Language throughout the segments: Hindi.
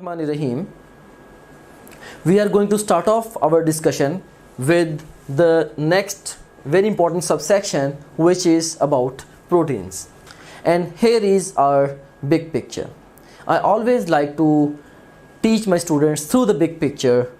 Bismillahirrahmanirrahim. We are going to start off our discussion with the next very important subsection, which is about proteins. And here is our big picture. I always like to teach my students through the big picture,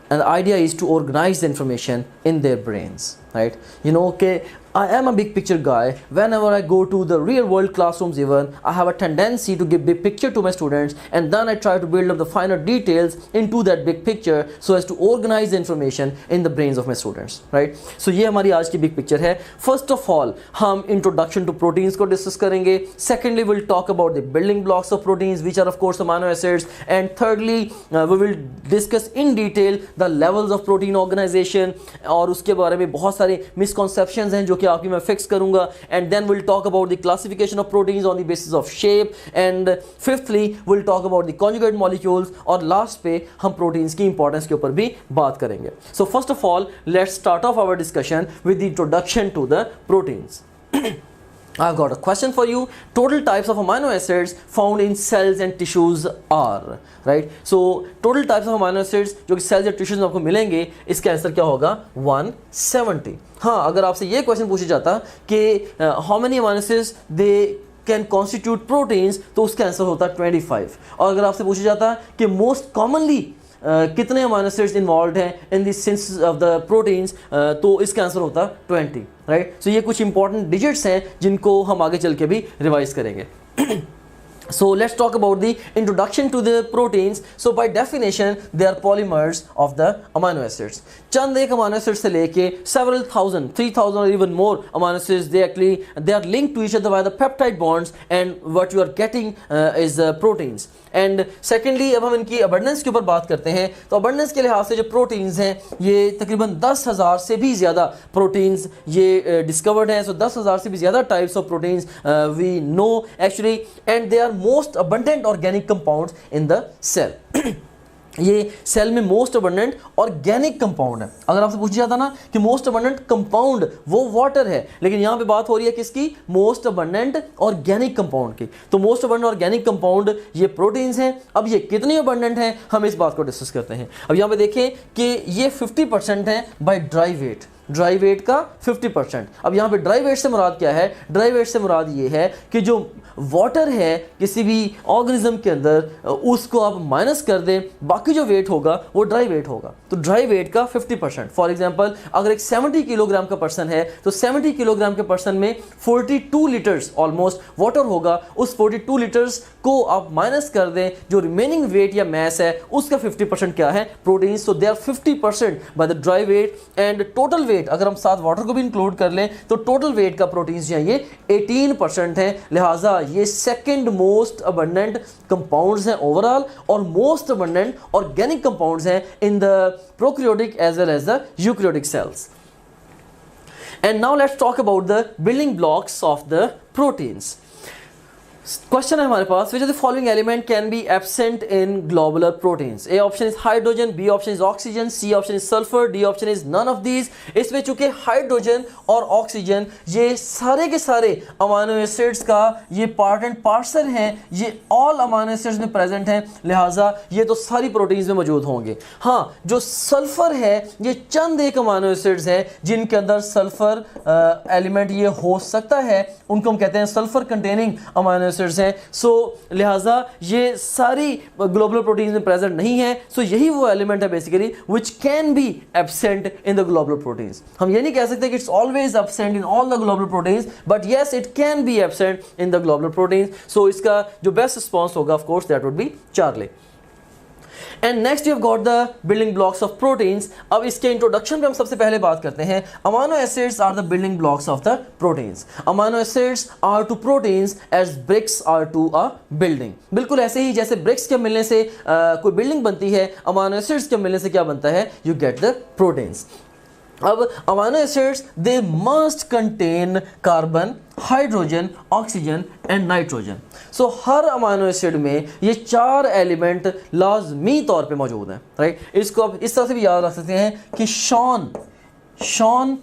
and the idea is to organize the information in their brains, right? Okay, I am a big picture guy. Whenever I go to the real world classrooms even, I have a tendency to give big picture to my students, and then I try to build up the finer details into that big picture so as to organize the information in the brains of my students, right? So ये हमारी आज की big picture है. First of all, हम introduction to proteins को discuss करेंगे. Secondly, we'll talk about the building blocks of proteins, which are of course amino acids. And thirdly, we will discuss in detail the levels of protein organization, और उसके बारे में बहुत सारे misconceptions हैं जो कि आपकी मैं फिक्स करूंगा. And then will talk about the classification of proteins on the basis of shape. And fifthly will talk about the conjugate molecules. और लास्ट पे हम प्रोटीन्स की इंपॉर्टेंस के ऊपर भी बात करेंगे. So first of all, let's start off our discussion with the introduction to the proteins. I've got a question for you. Total types of amino acids found in cells and tissues are, right? So total types of amino acids जो कि cells या tissues में आपको मिलेंगे, इसका आंसर क्या होगा? 170. हाँ, अगर आपसे ये क्वेश्चन पूछा जाता कि how many amino acids they can constitute proteins, तो उसका आंसर होता 25. और अगर आपसे पूछा जाता कि most commonly कितने अमीनो एसिड्स इन्वॉल्व हैं in the synthesis of the proteins, तो इसका आंसर होता 20, राइट? सो ये कुछ इंपॉर्टेंट डिजिट्स हैं जिनको हम आगे चल के भी रिवाइज करेंगे. So let's talk about the introduction to the proteins. So by definition, they are polymers of the amino acids. चंद एक amino acids से लेके several thousand, 3000 or even more amino acids, they are linked to each other by the peptide bonds, and what you are getting is proteins. And secondly, अब हम इनकी abundance के ऊपर बात करते हैं. तो abundance के लिहाज से जो proteins हैं, ये तकरीबन 10,000 से भी ज़्यादा proteins ये discovered हैं. So 10,000 से भी ज़्यादा types of proteins we know actually, and they are most abundant organic compounds in the cell. ये सेल में मोस्ट अबंडेंट ऑर्गेनिक कंपाउंड है. अगर आपसे पूछा जाता ना कि मोस्ट अबंडेंट कंपाउंड वो वाटर है, लेकिन यहाँ पे बात हो रही है किसकी? मोस्ट अबंडेंट ऑर्गेनिक कंपाउंड की. तो मोस्ट अबंडेंट ऑर्गेनिक कंपाउंड ये प्रोटीन्स हैं. अब ये कितने अबंडेंट हैं, हम इस बात को डिस्कस करते हैं. अब यहाँ पे देखें कि ये 50% है by dry weight. Dry weight का 50%. अब यहाँ पे ड्राई वेट से मुराद क्या है? ड्राई वेट से मुराद ये है कि जो वाटर है किसी भी ऑर्गेनिज्म के अंदर, उसको आप माइनस कर दें, बाकी जो वेट होगा वो ड्राई वेट होगा. तो ड्राई वेट का 50%. फॉर एग्जांपल, अगर एक 70 किलोग्राम का पर्सन है, तो 70 किलोग्राम के पर्सन में 42 लीटर्स ऑलमोस्ट वाटर होगा. उस 42 लीटर्स को आप माइनस कर दें, जो रिमेनिंग वेट या मैस है उसका 50% क्या है? Proteins. So they are 50% by the dry weight. And total weight अगर हम साथ वाटर को भी इंक्लूड कर लें तो टोटल वेट का प्रोटीन्स जो है ये 18% है. लिहाजा ये सेकंड मोस्ट अबंडेंट कंपाउंड्स हैं ओवरऑल, और मोस्ट अबंडेंट ऑर्गेनिक कंपाउंड्स हैं in the prokaryotic as well as the eukaryotic cells. And now let's talk about the building blocks of the proteins. Question है हमारे पास, which of the following element can be absent in globular proteins? A option is hydrogen, B option is oxygen, C option is sulfur, D option is none of these. इसमें चूंकि हाइड्रोजन और ऑक्सीजन ये सारे के सारे अमीनो एसिड्स का ये पार्ट एंड पार्सल हैं, ये ऑल अमीनो एसिड्स में प्रेजेंट हैं, लिहाजा ये तो सारी प्रोटीन्स में मौजूद होंगे. हाँ, जो सल्फर है ये चंद एक अमीनो एसिड्स हैं जिनके अंदर सल्फर एलिमेंट ये हो सकता है, उनको हम कहते हैं सल्फर कंटेनिंग अमीनो हैं. सो लिहाजा ये सारी ग्लोबुलर प्रोटीन्स में प्रेजेंट नहीं है. सो यही वो एलिमेंट है basically which can be absent in the globular proteins. हम ये नहीं कह सकते कि it's always absent in all the globular proteins, but yes it can be absent in the globular proteins. So इसका जो बेस्ट रिस्पॉन्स होगा of course that would be Charlie. And next you have got the building blocks of proteins. अब इसके इंट्रोडक्शन पे हम सबसे पहले बात करते हैं. Amino acids are the building blocks of the proteins. Amino acids are to proteins as bricks are to a building. बिल्कुल ऐसे ही जैसे ब्रिक्स के मिलने से कोई बिल्डिंग बनती है, अमीनो एसिड्स के मिलने से क्या बनता है? You get the proteins. अब amino acids they must contain carbon, hydrogen, oxygen and nitrogen. So हर अमीनो एसिड में ये चार एलिमेंट लाजमी तौर पे मौजूद हैं, राइट? इसको अब इस तरह से भी याद रख सकते हैं कि CHON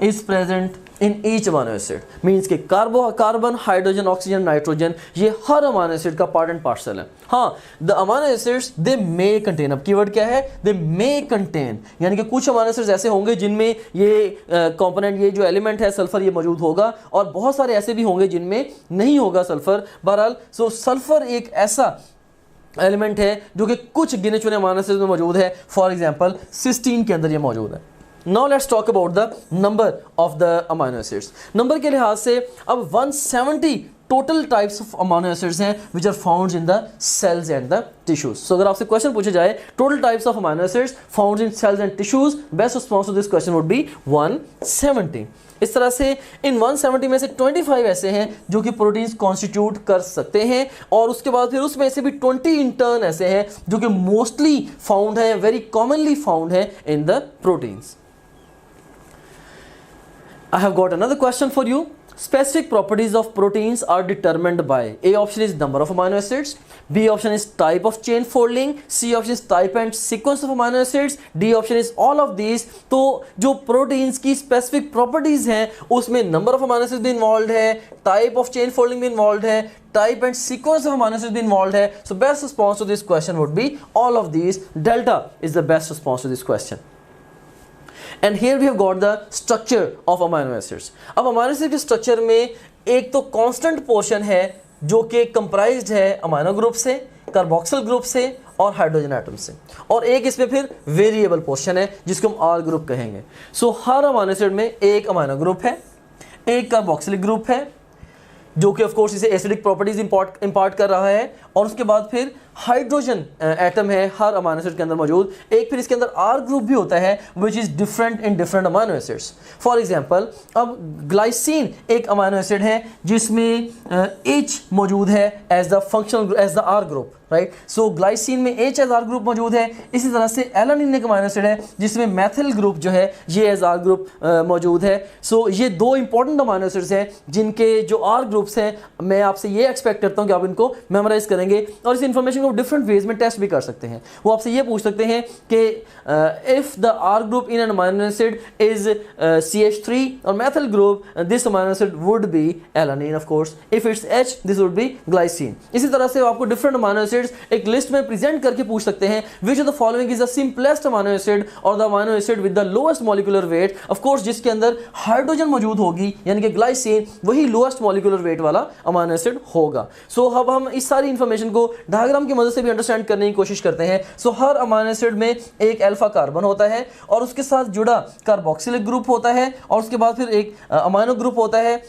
is present in each amino acid, means के कार्बन, हाइड्रोजन, ऑक्सीजन, नाइट्रोजन, ये हर अमाइनो एसिड का पार्ट एंड पार्सल है। हाँ, the amino acids they may contain, अब कीवर्ड क्या है, दे मे कंटेन, यानी कि कुछ अमाइनो एसिड्स ऐसे होंगे जिनमें ये कंपोनेंट, ये जो एलिमेंट है सल्फर, ये मौजूद होगा, और बहुत सारे ऐसे भी होंगे जिनमें नहीं होगा सल्फर। बहरहाल सो सल्फर एक ऐसा एलिमेंट है जो कि कुछ गिने चुने अमाइनो एसिड्स में मौजूद है। फॉर एग्जांपल सिस्टीन के अंदर ये मौजूद है। Now let's talk about the number of the amino acids. Number के लिहाज से अब 170 total types of amino acids हैं which are found in the cells and the tissues. So अगर आपसे क्वेश्चन पूछा जाए total types of amino acids found in cells and tissues, best response to this question would be 170। इस तरह से इन 170 में से 25 ऐसे हैं जो कि प्रोटीन्स कॉन्स्टिट्यूट कर सकते हैं, और उसके बाद फिर उसमें से भी 20 इन टर्न ऐसे हैं जो कि मोस्टली फाउंड है, वेरी कॉमनली फाउंड है in the proteins. I have got another question for you. Specific properties of proteins are determined by, A option is number of amino acids, B option is type of chain folding, C option is type and sequence of amino acids, D option is all of these। तो जो proteins की specific properties हैं उसमें number of amino acids भी involved है, type of chain folding भी involved है, type and sequence of amino acids भी involved है। So best response to this question would be all of these. Delta is the best response to this question. And here we have got the structure of amino acids. अब अमाइनो एसिड के स्ट्रक्चर में एक तो कांस्टेंट पोर्शन है जो कि कंप्राइज्ड है अमाइनो ग्रुप से, कार्बोक्सिल ग्रुप से और हाइड्रोजन एटम से, और एक इसमें फिर वेरिएबल पोर्शन है जिसको हम आर ग्रुप कहेंगे। सो हर अमाइनो एसिड में एक अमाइनो ग्रुप है, एक कार्बोक्सिलिक ग्रुप है जो कि ऑफ कोर्स इसे एसिडिक प्रॉपर्टीज इंपार्ट कर रहा है, और उसके बाद फिर हाइड्रोजन एटम है हर अमाइनो एसिड के अंदर मौजूद, एक फिर इसके अंदर आर ग्रुप भी होता है which is different in different amino acids. For example अब ग्लाइसिन एक अमाइनो एसिड है जिसमें H मौजूद है as the functional as the R group, right. So glycine में H एज आर ग्रुप मौजूद है। इसी तरह से एलानिन एक अमाइनो एसिड है जिसमें मैथिल ग्रुप जो है ये एज आर ग्रुप मौजूद है। सो ये दो इंपॉर्टेंट अमाइनो एसिड्स हैं जिनके जो आर ग्रुप्स हैं, मैं आपसे ये एक्सपेक्ट करता हूँ कि आप इनको मेमोराइज करेंगे, और इस इंफॉर्मेशन को डिफरेंट वेज में टेस्ट भी कर सकते हैं। वो आपसे ये पूछ सकते हैं कि if the R group in an amino acid is CH3 और methyl group, this amino acid would be alanine of course, if it's H this would be glycine. इसी तरह से आपको डिफरेंट अमाइनो एसिड्स एक लिस्ट में प्रेजेंट करके पूछ सकते हैं which of the following is the simplest amino acid और the amino acid with the lowest molecular weight. Of course जिसके अंदर हाइड्रोजन मौजूद होगी यानी कि ग्लाइसिन, वही लोएस्ट मॉलिक्यूलर वेट वाला अमाइनो एसिड होगा। सो अब हम इस सारी इंफॉर्मेशन को डायग्राम की मदद से भी अंडरस्टैंड करने की कोशिश करते हैं। सो हर अमाइनो एसिड में एक अल्फा कार्बन होता है और उसके साथ जुड़ा कार्बोक्सिलिक ग्रुप होता है, और उसके बाद फिर एक अमाइनो ग्रुप होता है,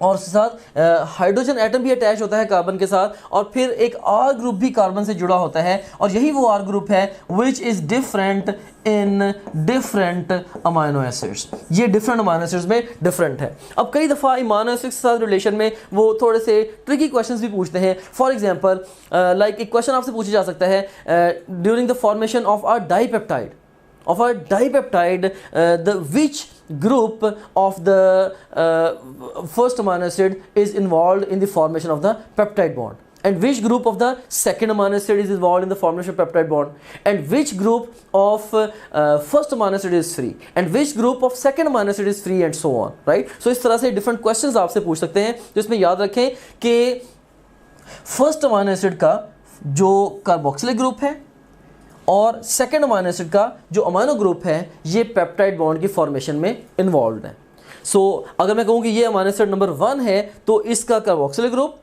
और उसके साथ हाइड्रोजन एटम भी अटैच होता है कार्बन के साथ, और फिर एक आर ग्रुप भी कार्बन से जुड़ा होता है, और यही वो आर ग्रुप है which is different in different amino acids. ये डिफरेंट अमाइनो एसिड्स में डिफरेंट है। अब कई दफ़ा अमाइनो एसिड्स के साथ रिलेशन में वो थोड़े से ट्रिकी क्वेश्चंस भी पूछते हैं। फॉर एग्जांपल लाइक एक क्वेश्चन आपसे पूछा जा सकता है during the formation of a dipeptide the which group of the first amino acid is involved in the formation of the peptide bond, and which group of the second amino acid is involved in the formation of peptide bond, and which group of first amino acid is free, and which group of second amino acid is free, and so on, right? So इस तरह से different questions आपसे पूछ सकते हैं, तो इसमें याद रखें कि first amino acid का जो कार्बोक्सिलिक ग्रुप है और सेकेंड अमाइनो एसिड का जो अमाइनो ग्रुप है ये पेप्टाइड बॉन्ड की फॉर्मेशन में इन्वॉल्व है। सो अगर मैं कहूँ कि ये अमाइनो एसिड नंबर 1 है तो इसका कार्बोक्सिलिक ग्रुप,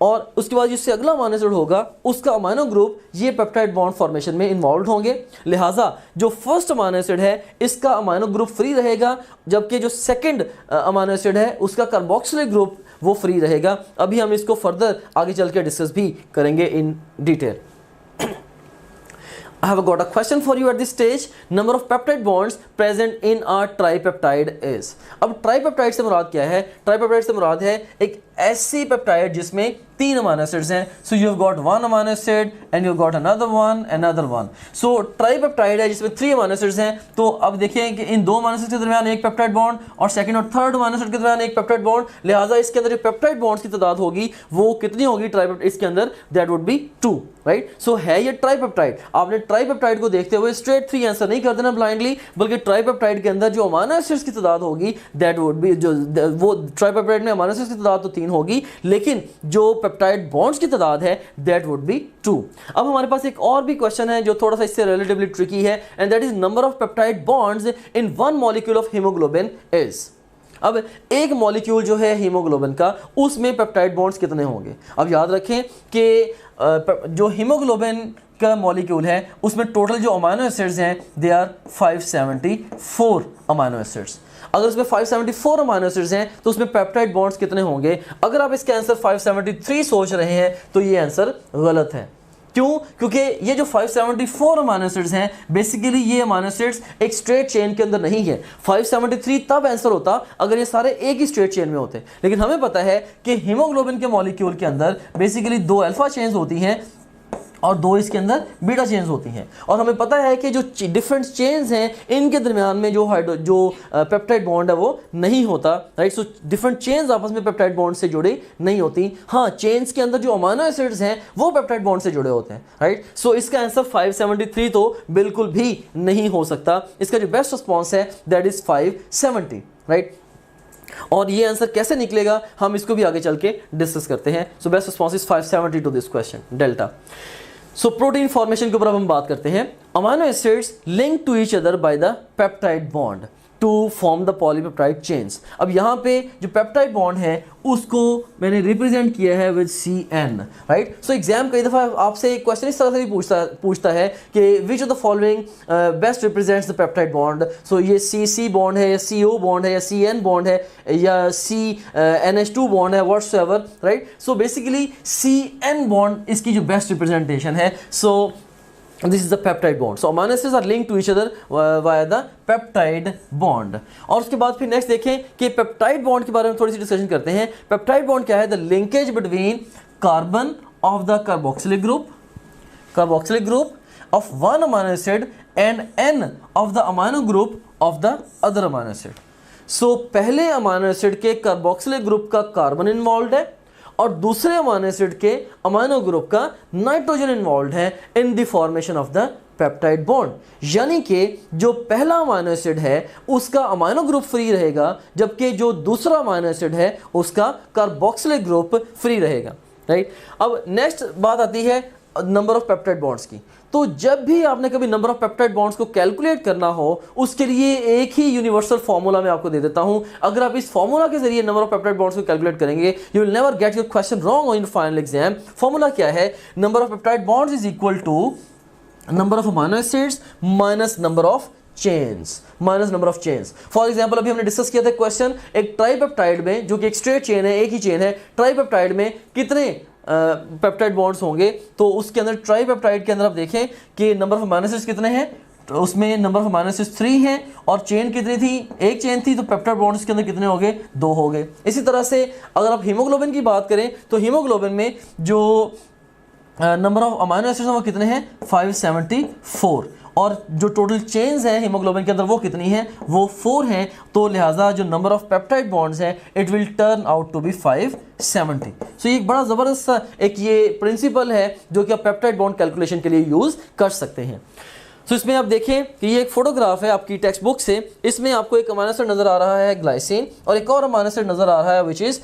और उसके बाद जिससे अगला अमाइनो एसिड होगा उसका अमाइनो ग्रुप, ये पेप्टाइड बॉन्ड फॉर्मेशन में इन्वॉल्व होंगे। लिहाजा जो फर्स्ट अमाइनो एसिड है इसका अमाइनो ग्रुप फ्री रहेगा, जबकि जो सेकंड अमाइनो एसिड है उसका कार्बोक्सिलिक ग्रुप वो फ्री रहेगा। अभी हम इसको फर्दर आगे चल के डिस्कस भी करेंगे in detail. I have got a question for you at this stage. Number of peptide bonds present in a tripeptide is. अब ट्राइपेप्टाइड से मुराद क्या है? ट्राइपेप्टाइड से मुराद है एक ऐसी पेप्टाइड जिसमें 3 अमाइनो एसिड्स हैं. So you have got 1 amino acid and you got another one. So tripeptide है जिसमें 3 अमाइनो एसिड्स हैं. तो अब देखिए कि इन 2 अमाइनो एसिड्स के दरमियान एक पेप्टाइड बॉन्ड और सेकंड और थर्ड अमाइनो एसिड के दरमियान एक पेप्टाइड बॉन्ड. लिहाजा इसके अंदर जो पेप्टाइड बॉन्ड्स की तादाद होगी वो कितनी होगी इसके अंदर? That would be 2, right. So है ये ट्राइपेप्टाइड. आपने ट्राइपेप्टाइड को देखते हुए स्ट्रेट 3 आंसर नहीं कर देना ब्लाइंडली, बल्कि ट्राइपेप्टाइड के अंदर जो अमाइनो एसिड्स की तादाद होगी दैट वुड बी, जो वो ट्राइपेप्टाइड में अमाइनो एसिड्स की तादाद तो 3 होगी, लेकिन जो पेप्टाइड बॉन्ड्स की तादाद है दैट वुड बी 2. अब हमारे पास एक और भी क्वेश्चन है जो थोड़ा सा इससे रिलेटिवली ट्रिकी है, and that is number of peptide bonds in 1 molecule of hemoglobin is. अब एक मॉलिक्यूल जो है हीमोग्लोबिन का, उसमें पेप्टाइड बॉन्ड्स कितने होंगे? अब याद रखें कि जो हीमोग्लोबिन का मॉलिक्यूल है उसमें टोटल जो अमाइनो एसिड्स हैं दे आर 574 अमाइनो एसिड्स. अगर उसमें 574 अमाइनो एसिड्स हैं तो उसमें पेप्टाइड बॉन्ड्स कितने होंगे? अगर आप इसका आंसर 573 सोच रहे हैं तो ये आंसर गलत है. क्यों? क्योंकि ये जो 574 अमाइनो एसिड्स हैं बेसिकली ये अमाइनो एसिड्स एक स्ट्रेट चेन के अंदर नहीं है. 573 तब आंसर होता अगर ये सारे एक ही स्ट्रेट चेन में होते, लेकिन हमें पता है कि हीमोग्लोबिन के मॉलिक्यूल के अंदर बेसिकली 2 अल्फा चेन्स होती हैं और 2 इसके अंदर बीटा चेन्स होती हैं. और हमें पता है कि जो डिफरेंट चेन्स हैं इनके दरमियान में जो पेप्टाइड बॉन्ड है वो नहीं होता, राइट. सो डिफरेंट चेन्स आपस में पेप्टाइड बॉन्ड से जुड़ी नहीं होती. हाँ, चेन्स के अंदर जो अमाइनो एसिड्स हैं वो पेप्टाइड बॉन्ड से जुड़े होते हैं, राइट. सो इसका आंसर 573 तो बिल्कुल भी नहीं हो सकता. इसका जो बेस्ट रिस्पॉन्स है दैट इज 570, राइट. और ये आंसर कैसे निकलेगा हम इसको भी आगे चल के डिस्कस करते हैं. So best response is 570 to this question delta. So protein formation के ऊपर अब हम बात करते हैं. Amino acids link to each other by the peptide bond to form the polypeptide chains. अब यहाँ पे जो पेप्टाइड बॉन्ड है उसको मैंने रिप्रेजेंट किया है with CN, right. So exam कई दफ़ा आपसे एक क्वेश्चन इस तरह से भी पूछता है कि which of the following best represents the peptide bond. So ये CC बॉन्ड है या CO बॉन्ड है या CN बॉन्ड है या CNH2 बॉन्ड है, whatsoever, right. So basically CN bond इसकी जो बेस्ट रिप्रेजेंटेशन है. सो this is the peptide bond. So amino acids are linked to each other via the peptide bond. और उसके बाद फिर नेक्स्ट देखें कि पेप्टाइड बॉन्ड के बारे में थोड़ी सी डिस्कशन करते हैं. पेप्टाइड बॉन्ड क्या है? The linkage between carbon of the carboxylic group of one amino acid and N of the amino group of the other amino acid. So पहले अमाइनो एसिड के कार्बोक्सिलिक ग्रुप का कार्बन इन्वॉल्व है और दूसरे अमाइनो एसिड के अमाइनो ग्रुप का नाइट्रोजन इन्वॉल्व है in the formation of the peptide bond. यानी कि जो पहला अमाइनो एसिड है उसका अमाइनो ग्रुप फ्री रहेगा, जबकि जो दूसरा अमाइनो एसिड है उसका कार्बोक्सिलिक ग्रुप फ्री रहेगा, राइट. अब नेक्स्ट बात आती है नंबर ऑफ पेप्टाइड बॉन्ड्स की. तो जब भी आपने कभी नंबर ऑफ पेप्टाइड बॉन्ड्स को कैलकुलेट करना हो उसके लिए एक ही यूनिवर्सल फार्मूला मैं आपको दे देता हूं. अगर आप इस फार्मूला के जरिए नंबर ऑफ पेप्टाइड बॉन्ड्स को कैलकुलेट करेंगे you will never get your question wrong in final exam. Formula क्या है? Number of peptide bonds is equal to number of amino acids minus number of chains. For example अभी हमने डिस्कस किया था क्वेश्चन, एक ट्राइपेप्टाइड में जो कि एक स्ट्रेट चेन है, एक ही चेन है, ट्राइपेप्टाइड में कितने पेप्टाइड बॉन्ड्स होंगे? तो उसके अंदर ट्राइपेप्टाइड के अंदर आप देखें कि नंबर ऑफ अमाइनो एसिड्स कितने हैं, तो उसमें नंबर ऑफ अमाइनो एसिड्स 3 हैं और चेन कितनी थी? एक चेन थी, तो पेप्टाइड बॉन्ड्स के अंदर कितने हो गए? 2 हो गए. इसी तरह से अगर आप हीमोग्लोबिन की बात करें तो हीमोग्लोबिन में जो नंबर ऑफ अमाइनो एसिड्स हैं वो कितने हैं? 574. और जो टोटल चेन्स हैं हीमोग्लोबिन के अंदर वो कितनी हैं? वो 4 हैं. तो लिहाजा जो नंबर ऑफ पेप्टाइड बॉन्ड्स हैं it will turn out to be 570. So ये एक बड़ा ज़बरदस्त एक ये प्रिंसिपल है जो कि आप पेप्टाइड बॉन्ड कैलकुलेशन के लिए यूज़ कर सकते हैं. तो इसमें आप देखें कि ये एक फोटोग्राफ है आपकी टेक्स्ट बुक से. इसमें आपको एक अमाइनो एसिड नज़र आ रहा है ग्लाइसिन और एक और अमाइनो एसिड नज़र आ रहा है which is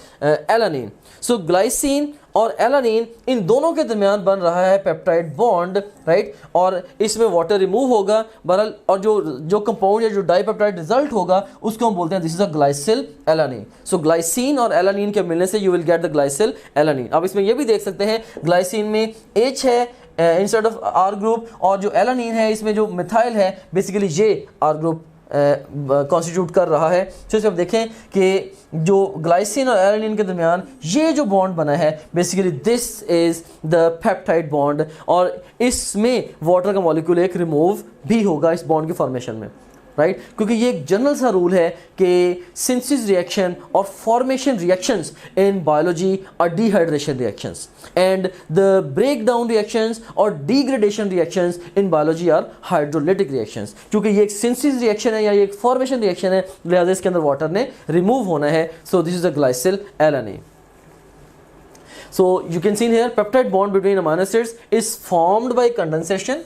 alanine. So glycine और एलानिन इन दोनों के दरमियान बन रहा है पेप्टाइड बॉन्ड, राइट. और इसमें वाटर रिमूव होगा बहरहाल, और जो कंपाउंड या जो डाइपेप्टाइड रिजल्ट होगा उसको हम बोलते हैं this is a glycyl alanine. So glycine और एलानिन के मिलने से you will get the glycyl alanine. अब इसमें ये भी देख सकते हैं ग्लाइसिन में H है इंस्टेड ऑफ R ग्रुप, और जो एलानिन है इसमें जो मिथाइल है बेसिकली ये R ग्रुप कॉन्स्टिट्यूट कर रहा है. तो इसे आप देखें कि जो ग्लाइसिन और एलानिन के दरमियान ये जो बॉन्ड बना है basically this is the peptide bond, और इसमें वाटर का मॉलिक्यूल एक रिमूव भी होगा इस बॉन्ड की फॉर्मेशन में. राइट क्योंकि ये एक जनरल सा रूल है कि सिंथेसिस रिएक्शन और formation reactions in biology are dehydration reactions and the break down reactions और degradation reactions in biology are hydrolytic reactions. क्योंकि ये एक सिंथेसिस रिएक्शन है या ये एक फॉर्मेशन रिएक्शन है, लिहाजा इसके अंदर वाटर ने रिमूव होना है। So this is a glycyl alanine. So you can see here peptide bond between amino acids is formed by condensation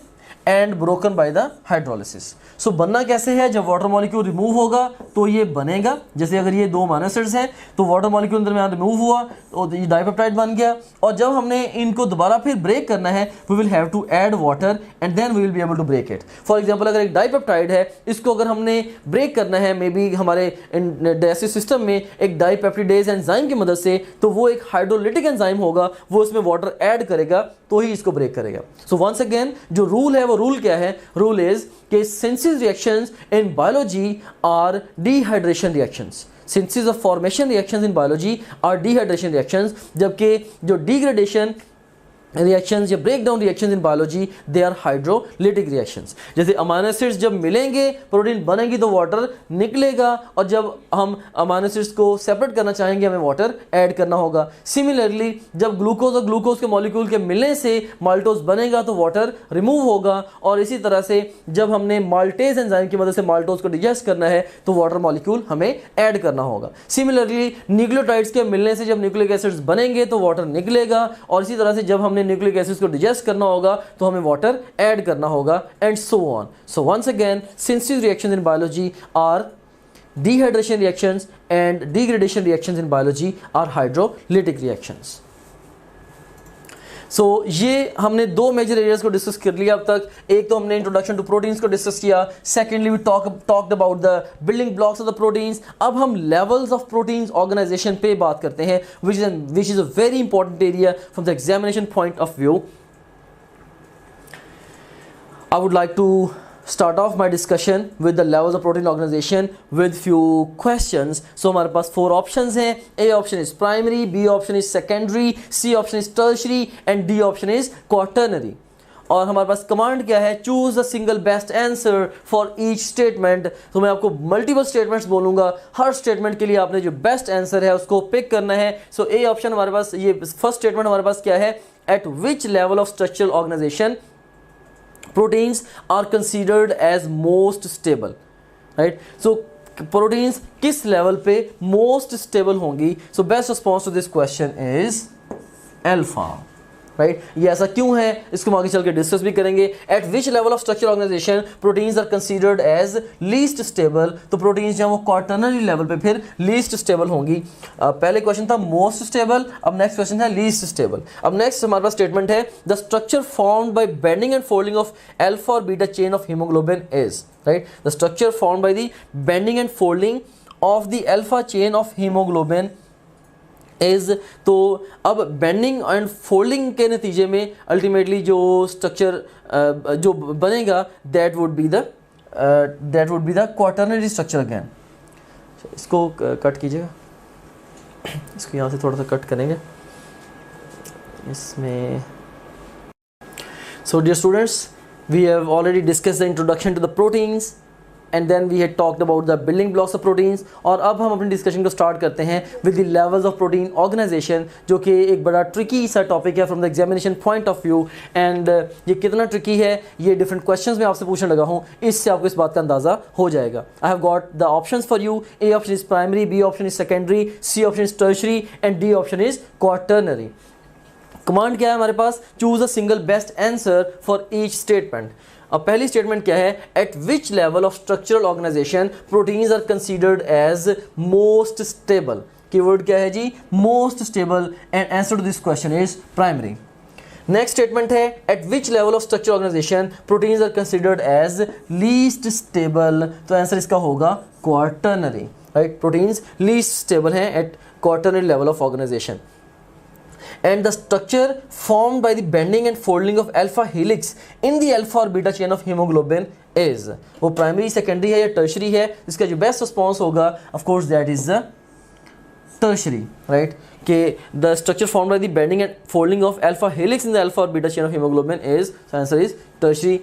and broken by the hydrolysis. So बनना कैसे है, जब वाटर मॉलिक्यूल रिमूव होगा तो ये बनेगा। जैसे अगर ये दो अमीनो एसिड्स हैं तो वाटर मॉलिक्यूल अंदर में यहाँ रिमूव हुआ तो ये डाइपेप्टाइड बन गया, और जब हमने इनको दोबारा फिर ब्रेक करना है we will have to add water and then we will be able to break it. For example अगर एक डाइपेप्टाइड है, इसको अगर हमने ब्रेक करना है मे बी हमारे डाइजेस्टिव सिस्टम में एक डाइपेप्टिडेज एंजाइम की मदद से, तो वो एक हाइड्रोलिटिक एंजाइम होगा, वो इसमें वाटर ऐड करेगा तो ही इसको ब्रेक करेगा। सो वंस अगेन जो रूल है वो रूल क्या है, रूल इज कि synthesis reactions in biology are dehydration reactions. Synthesis of formation reactions in biology are dehydration reactions, जबकि जो डिग्रेडेशन रिएक्शंस या break down reactions in biology they are hydrolytic reactions. जैसे अमीनो एसिड्स जब मिलेंगे प्रोटीन बनेगी तो वाटर निकलेगा, और जब हम अमीनो एसिड्स को सेपरेट करना चाहेंगे हमें वाटर ऐड करना होगा। सिमिलरली जब ग्लूकोज और ग्लूकोज के मॉलिक्यूल के मिलने से माल्टोज बनेगा तो वाटर रिमूव होगा, और इसी तरह से जब हमने माल्टेज एंजाइम की मदद से माल्टोज को डिजेस्ट करना है तो वाटर मॉलिक्यूल हमें ऐड करना होगा। सिमिलरली न्यूक्लियोटाइड्स के मिलने से जब न्यूक्लिक एसिड्स बनेंगे तो वाटर निकलेगा, और इसी तरह से जब हमने न्यूक्लिक एसिड्स को डिजेस्ट करना होगा तो हमें वाटर ऐड करना होगा, and so on. So once again synthesis reactions in biology are dehydration reactions and degradation reactions in biology are hydrolytic reactions. सो ये हमने दो मेजर एरियाज को डिस्कस कर लिया अब तक। एक तो हमने इंट्रोडक्शन टू प्रोटीन्स को डिस्कस किया, secondly we talked about the building blocks of the proteins. अब हम लेवल्स ऑफ प्रोटीन्स ऑर्गेनाइजेशन पे बात करते हैं, which is a very important area from the examination point of view. I would like to start off my discussion with the levels of protein organization with few questions. So हमारे पास 4 options हैं। A option is primary, B option is secondary, C option is tertiary and D option is quaternary. और हमारे पास कमांड क्या है, choose the single best answer for each statement. तो मैं आपको मल्टीपल स्टेटमेंट्स बोलूंगा, हर स्टेटमेंट के लिए आपने जो बेस्ट आंसर है उसको पिक करना है। सो ए ऑप्शन हमारे पास, ये फर्स्ट स्टेटमेंट हमारे पास क्या है, at which level of structural organization proteins are considered as most stable, right? So proteins किस लेवल पे most stable होंगी? So best response to this question is alpha, right? ये ऐसा क्यों है इसको हम आगे चल के डिस्कस भी करेंगे। At which level of structure organization proteins are considered as least stable, तो प्रोटीन्स जो है वो क्वार्टरनरी लेवल पे फिर लीस्ट स्टेबल होंगी। पहले क्वेश्चन था मोस्ट स्टेबल, अब नेक्स्ट क्वेश्चन है लीस्ट स्टेबल। अब नेक्स्ट हमारे पास स्टेटमेंट है, the structure formed by bending and folding of alpha और beta chain of hemoglobin is, right? The structure formed by the bending and folding of the alpha chain of hemoglobin is. तो अब बेंडिंग एंड फोल्डिंग के नतीजे में अल्टीमेटली जो स्ट्रक्चर जो बनेगा that would be the quaternary structure again. इसको कट कीजिएगा, इसको यहाँ से थोड़ा सा कट करेंगे इसमें। So dear students, we have already discuss the introduction to the proteins and then we had talked about the building blocks of proteins। और अब हम अपनी डिस्कशन को स्टार्ट करते हैं with the levels of protein organization, जो कि एक बड़ा ट्रिकी सा टॉपिक है from the examination point of view. And ये कितना ट्रिकी है ये डिफरेंट क्वेश्चंस में आपसे पूछने लगा हूँ, इससे आपको इस बात का अंदाज़ा हो जाएगा। I have got the options for you. A option is primary, B option is secondary, C option is tertiary and D option is quaternary. Command क्या है हमारे पास, choose a single best answer for each statement. अब पहली स्टेटमेंट क्या है, at which level of structural organization proteins are considered as most stable. Keyword क्या है जी, most stable, and answer to this question is primary. Next statement है, at which level of structural organization proteins are considered as least stable. तो आंसर इसका होगा quaternary, right? Proteins least stable हैं at quaternary level of organization. And the structure formed by the bending and folding of alpha helix in the alpha or beta chain of hemoglobin is, वो प्राइमरी सेकेंडरी है या टर्शरी है, इसका जो बेस्ट रिस्पॉन्स होगा of course that is the tertiary, right? कि the structure formed by the bending and folding of alpha helix in the alpha और beta chain of hemoglobin is, answer is tertiary.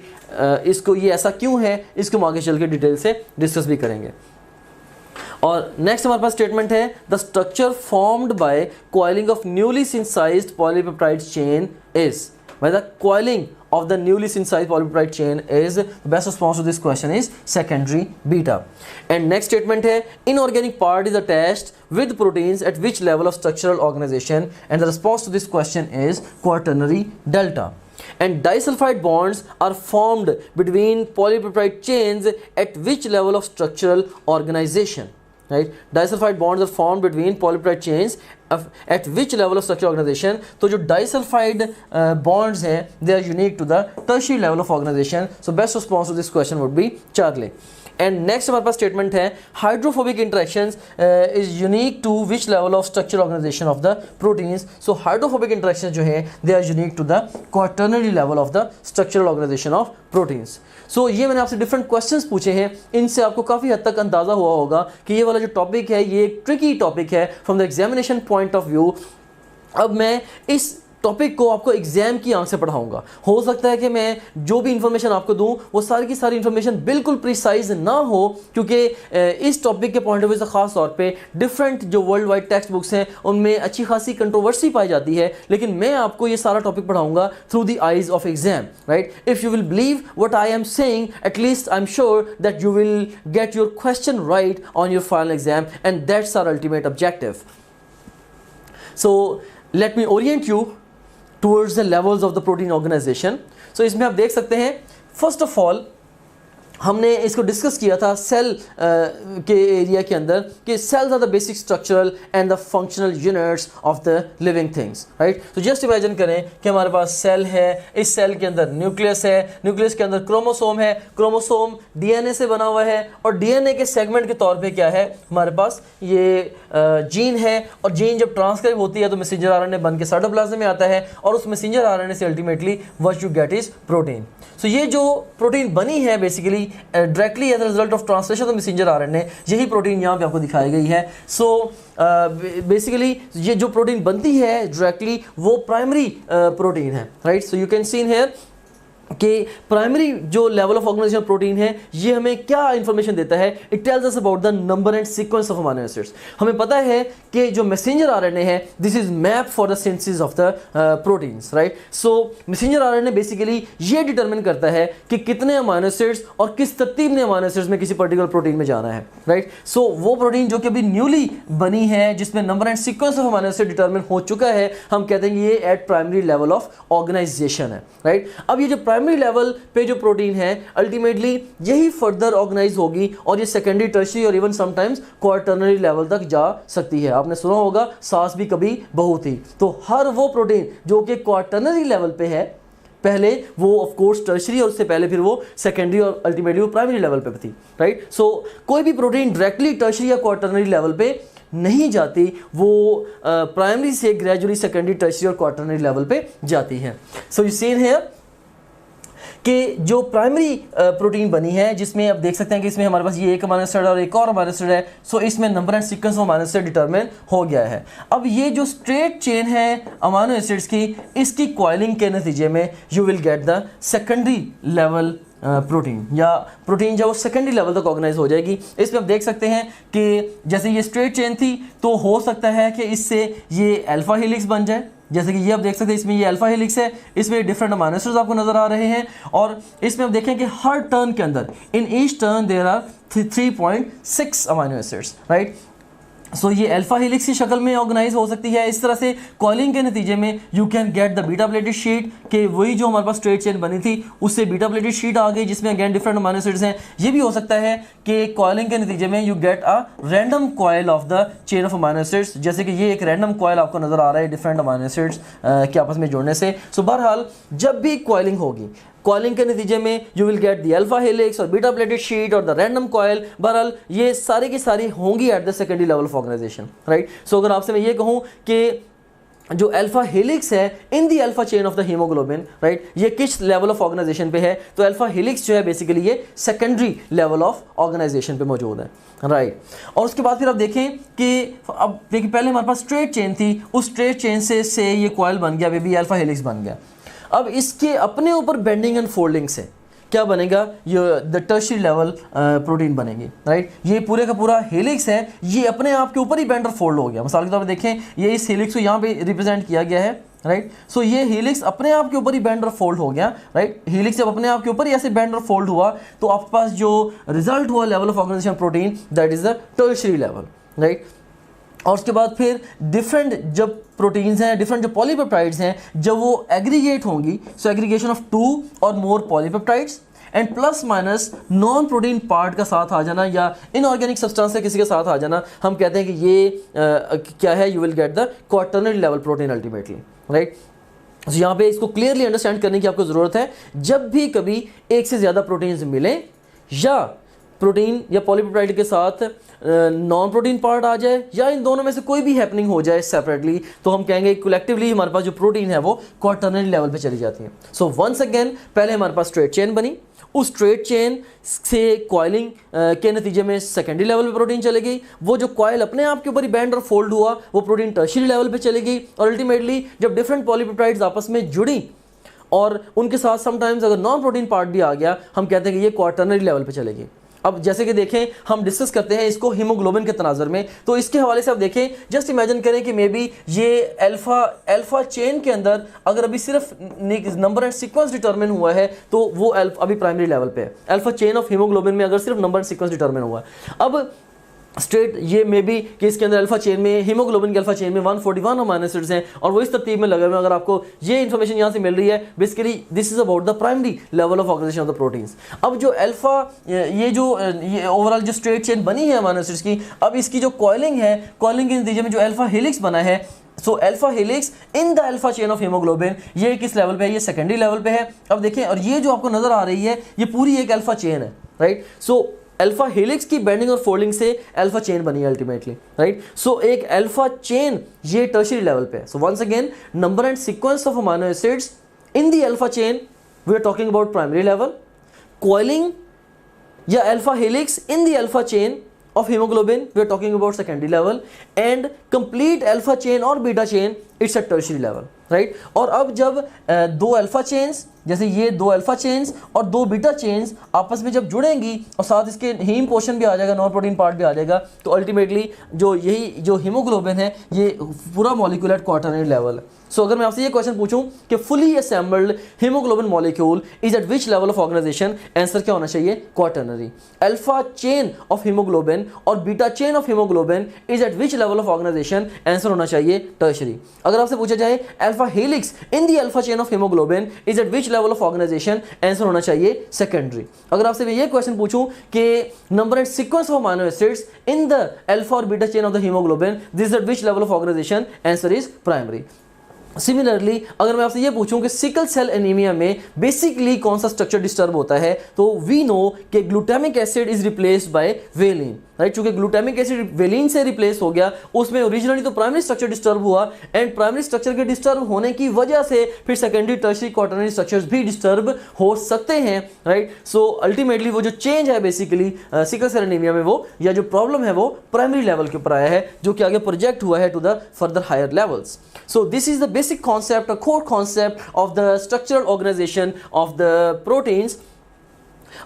इसको ये ऐसा क्यों है, इसको हम आगे चल के डिटेल से डिस्कस भी करेंगे. और नेक्स्ट हमारे पास स्टेटमेंट है the structure formed by coiling of newly synthesized polypeptide chain is, by the coiling of the newly synthesized polypeptide chain is, the best response to this question is secondary beta. And next statement है inorganic part is attached with proteins at which level of structural organization, and the response to this question is quaternary delta. And disulfide bonds are formed between polypeptide chains at which level of structural organization, right? Disulfide bonds are formed between polypeptide chains at which level of structural organization. तो जो disulfide bonds हैं they are unique to the tertiary level of organization. So best response to this question would be Charlie. And next हमारे पास स्टेटमेंट है hydrophobic interactions is unique to which level of structural organization of the proteins. So hydrophobic interactions जो है they are unique to the quaternary level of the structural organization of proteins. So ये मैंने आपसे डिफरेंट क्वेश्चंस पूछे हैं, इनसे आपको काफ़ी हद तक अंदाज़ा हुआ होगा कि ये वाला जो टॉपिक है ये एक ट्रिकी टॉपिक है from the examination point of view. अब मैं इस टॉपिक को आपको एग्जाम की आंख से पढ़ाऊंगा. हो सकता है कि मैं जो भी इंफॉर्मेशन आपको दूं वो सारी की सारी इंफॉर्मेशन बिल्कुल प्रिसाइज ना हो, क्योंकि इस टॉपिक के पॉइंट ऑफ व्यू से खास तौर पे डिफरेंट जो वर्ल्ड वाइड टेक्स्ट बुक्स हैं उनमें अच्छी खासी कंट्रोवर्सी पाई जाती है, लेकिन मैं आपको ये सारा टॉपिक पढ़ाऊंगा through the eyes of exam, right? If you will believe what I am saying, at least I am sure that you will get your question right on your final exam, and that's our ultimate objective. So let me orient you towards the levels of the protein organization. So इसमें आप देख सकते हैं first of all हमने इसको डिस्कस किया था सेल के एरिया के अंदर कि cells are the basic structural and the functional units of the living things, right? तो जस्ट इमेजिन करें कि हमारे पास सेल है, इस सेल के अंदर न्यूक्लियस है, न्यूक्लियस के अंदर क्रोमोसोम है, क्रोमोसोम डीएनए से बना हुआ है, और डीएनए के सेगमेंट के तौर पे क्या है हमारे पास ये जीन है, और जीन जब ट्रांसक्राइब होती है तो मैसेंजर आरएनए बन के साइटोप्लाज्म में आता है, और उस मैसेंजर आरएनए से ultimately what you get is protein. So ये जो प्रोटीन बनी है basically directly as a result of translation of messenger RNA, यही प्रोटीन यहाँ पे आपको दिखाई गई है. सो बेसिकली ये जो प्रोटीन बनती है डायरेक्टली वो प्राइमरी प्रोटीन है, right? So you can C in here कि प्राइमरी जो लेवल ऑफ ऑर्गेनाइजेशन प्रोटीन है ये हमें क्या इंफॉर्मेशन देता है. It tells us about the number and sequence of amino acids. हमें पता है कि जो मैसेंजर आरएनए है this is map for the synthesis of the proteins, right? So messenger RNA basically ये डिटरमिन करता है कि कितने अमीनो एसिड्स और किस तरतीब में अमीनो एसिड्स में किसी पर्टिकुलर प्रोटीन में जाना है, राइट? सो वो प्रोटीन जो कि अभी न्यूली बनी है जिसमें number and sequence of amino acid determine हो चुका है, हम कहते हैं कि ये at primary level of organisation है, राइट? अब ये जो प्राइमरी लेवल पे जो प्रोटीन है अल्टीमेटली यही फर्दर ऑर्गेनाइज होगी और ये सेकेंडरी, टर्शियरी और इवन समटाइम्स क्वाटर्नरी लेवल तक जा सकती है. आपने सुना होगा सास भी कभी बहू थी. तो हर वो प्रोटीन जो कि क्वाटर्नरी लेवल पे है, पहले वो ऑफ कोर्स टर्शियरी और उससे पहले फिर वो सेकेंडरी और अल्टीमेटली वो प्राइमरी लेवल पे थी, राइट? सो कोई भी प्रोटीन डायरेक्टली टर्शियरी या क्वाटर्नरी लेवल पे नहीं जाती, वो प्राइमरी से ग्रेजुअली सेकेंडरी, टर्शियरी और क्वाटर्नरी लेवल पे जाती है. सो यू सी हियर कि जो प्राइमरी प्रोटीन बनी है जिसमें आप देख सकते हैं कि इसमें हमारे पास ये एक अमीनो एसिड और एक और अमीनो एसिड है. सो इसमें number and sequence of amino acid determine हो गया है. अब ये जो स्ट्रेट चेन है अमीनो एसिड्स की, इसकी कॉइलिंग के नतीजे में you will get the secondary level protein, या प्रोटीन जब वो सेकेंडरी लेवल तक ऑर्गेनाइज हो जाएगी. इसमें आप देख सकते हैं कि जैसे ये स्ट्रेट चेन थी तो हो सकता है कि इससे ये अल्फा हेलिक्स बन जाए, जैसे कि ये आप देख सकते हैं इसमें ये अल्फा हेलिक्स है, इसमें डिफरेंट अमीनो एसिड्स आपको नजर आ रहे हैं, और इसमें आप देखें कि हर टर्न के अंदर in each turn there are 3.6 amino acids, right? So ये अल्फा हेलिक्स की शक्ल में ऑर्गेनाइज हो सकती है. इस तरह से कॉलिंग के नतीजे में you can get the beta pleated sheet, कि वही जो हमारे पास स्ट्रेट चेन बनी थी उससे बीटा प्लेटेड शीट आ गई जिसमें अगेन डिफरेंट अमीनो एसिड्स हैं. ये भी हो सकता है कि कॉलिंग के नतीजे में you get a random coil of the chain of amino acids, जैसे कि ये एक रैंडम कॉइल आपको नजर आ रहा है डिफरेंट अमीनो एसिड्स के आपस में जोड़ने से. सो बहरहाल जब भी कॉइलिंग होगी, कॉइलिंग के नतीजे में you will get the alpha helix और बीटा प्लेटेड शीट और द रैंडम कॉइल. बहरहाल ये सारी की सारी होंगी at the secondary level of organization, right? So अगर आपसे मैं ये कहूँ कि जो अल्फा हेलिक्स है इन the alpha chain of the haemoglobin, right, ये किस लेवल ऑफ ऑर्गेनाइजेशन पे है? तो अल्फा हेलिक्स जो है बेसिकली ये सेकेंडरी लेवल ऑफ ऑर्गेनाइजेशन पे मौजूद है, राइट। और उसके बाद फिर आप देखें कि अब देखिए पहले हमारे पास स्ट्रेट चेन थी, उस स्ट्रेट चेन से ये कॉइल बन गया, बेबी अल्फा हेलिक्स बन गया। अब इसके अपने ऊपर बेंडिंग एंड फोल्डिंग से क्या बनेगा? ये द टर्शियरी लेवल प्रोटीन बनेगी, राइट। ये पूरे का पूरा हेलिक्स है, ये अपने आप के ऊपर ही बेंड और फोल्ड हो गया। मिसाल के तौर पर देखें, ये इस हेलिक्स को यहाँ पे रिप्रेजेंट किया गया है, राइट। सो ये हेलिक्स अपने आप के ऊपर ही बेंड और फोल्ड हो गया, राइट। हेलिक्स जब अपने आप के ऊपर ही ऐसे बेंड और फोल्ड हुआ तो आपके पास जो रिजल्ट हुआ level of organization protein, that is the tertiary level, right. और उसके बाद फिर डिफरेंट जब प्रोटीन्स हैं, डिफरेंट जो पॉलीपेप्टाइड्स हैं, जब वो एग्रीगेट होंगी, सो एग्रीगेशन ऑफ 2 और more polypeptides and plus minus non protein part का साथ आ जाना या इनऑर्गेनिक सब्सटेंस से किसी के साथ आ जाना, हम कहते हैं कि ये क्या है? You will get the quaternary level protein ultimately, right. तो यहाँ पे इसको क्लियरली अंडरस्टैंड करने की आपको ज़रूरत है। जब भी कभी एक से ज़्यादा प्रोटीन्स मिले या प्रोटीन या पॉलीपेप्टाइड के साथ नॉन प्रोटीन पार्ट आ जाए या इन दोनों में से कोई भी हैपनिंग हो जाए सेपरेटली, तो हम कहेंगे कलेक्टिवली हमारे पास जो प्रोटीन है वो क्वाटर्नरी लेवल पे चली जाती है। सो वंस अगेन, पहले हमारे पास स्ट्रेट चेन बनी, उस स्ट्रेट चेन से कॉइलिंग के नतीजे में सेकेंडरी लेवल पे प्रोटीन चली गई। वो जो कॉइल अपने आप के ऊपर ही बैंड और फोल्ड हुआ, वो प्रोटीन टर्शियरी लेवल पे चली गई। और अल्टीमेटली जब डिफरेंट पॉलीपेप्टाइड्स आपस में जुड़ी और उनके साथ समटाइम्स अगर नॉन प्रोटीन पार्ट भी आ गया, हम कहते हैं कि ये क्वाटर्नरी लेवल पे चलेगी। अब जैसे कि देखें, हम डिस्कस करते हैं इसको हीमोग्लोबिन के तनाज़ुर में, तो इसके हवाले से आप देखें, जस्ट इमेजिन करें कि मे बी ये अल्फा चेन के अंदर अगर अभी सिर्फ नंबर एंड सीक्वेंस डिटरमिन हुआ है तो वो अभी प्राइमरी लेवल पे है। अल्फा चेन ऑफ हीमोग्लोबिन में अगर सिर्फ नंबर एंड सीक्वेंस डिटरमिन हुआ है। अब स्ट्रेट ये मे बी कि इसके अंदर अल्फा चेन में, हीमोग्लोबिन के अल्फा चेन में 141 अमीनो एसिड्स हैं और वो इस तरतीब में लगे हुए हैं। अगर आपको ये इन्फॉर्मेशन यहाँ से मिल रही है, basically this is about the primary level of organisation of the proteins. अब जो अल्फा ये ओवरऑल जो स्ट्रेट चेन बनी है अमीनो एसिड्स की, अब इसकी जो कॉइलिंग है, कॉइलिंग के नतीजे में जो अल्फा हेलिक्स बना है, सो alpha helix in the alpha chain of haemoglobin, ये किस लेवल पे है? ये सेकेंडरी लेवल पे है। अब देखें, और ये जो आपको नजर आ रही है, ये पूरी एक अल्फा चेन है, राइट। सो अल्फा हेलिक्स की बेंडिंग और फोल्डिंग से अल्फा चेन बनी है अल्टीमेटली, राइट। सो एक अल्फा चेन ये टर्शियरी लेवल पे है। So once again, number and sequence of amino acids in the alpha chain, we are talking about primary level. Coiling या alpha helix in the alpha chain of hemoglobin, we are talking about secondary level, and complete alpha chain or beta chain, it's a tertiary level, right। और अब जब दो अल्फा चेन्स, जैसे ये दो अल्फा चेन्स और दो बीटा चेन्स आपस में जब जुड़ेंगी और साथ इसके हीम पोर्शन भी आ जाएगा, नॉन प्रोटीन पार्ट भी आ जाएगा, तो अल्टीमेटली जो यही जो हीमोग्लोबिन है ये पूरा मॉलिक्यूल एट क्वाटर्नरी लेवल है। सो अगर मैं आपसे ये क्वेश्चन पूछूं कि fully assembled hemoglobin molecule is at which level of organization, answer क्या होना चाहिए? Quaternary. Alpha chain of hemoglobin और beta chain of hemoglobin is at which level of organization, answer होना चाहिए टर्शियरी। अगर आपसे पूछा जाए alpha helix in the alpha chain of hemoglobin is at which level of organization, answer होना चाहिए सेकेंडरी। अगर आपसे मैं ये क्वेश्चन पूछूं कि number and sequence of amino acids in the alpha और beta chain of the hemoglobin, this at which level of organization, answer is primary. Similarly अगर मैं आपसे ये पूछूं कि सिकल सेल एनीमिया में बेसिकली कौन सा स्ट्रक्चर डिस्टर्ब होता है, तो वी नो कि glutamic acid is replaced by valine, right. चूंकि ग्लूटामिक एसिड वेलिन से रिप्लेस हो गया, उसमें ओरिजिनली तो प्राइमरी स्ट्रक्चर डिस्टर्ब हुआ एंड प्राइमरी स्ट्रक्चर के डिस्टर्ब होने की वजह से फिर सेकेंडरी, टर्शियरी, क्वाटर्नरी स्ट्रक्चर्स भी डिस्टर्ब हो सकते हैं, राइट। सो अल्टीमेटली वो जो चेंज है बेसिकली सिकल सेल एनीमिया में, वो या जो प्रॉब्लम है वो प्राइमरी लेवल के ऊपर आया है, जो कि आगे प्रोजेक्ट हुआ है to the further higher levels. So this is the basic concept, a core concept of the structural organization of the proteins.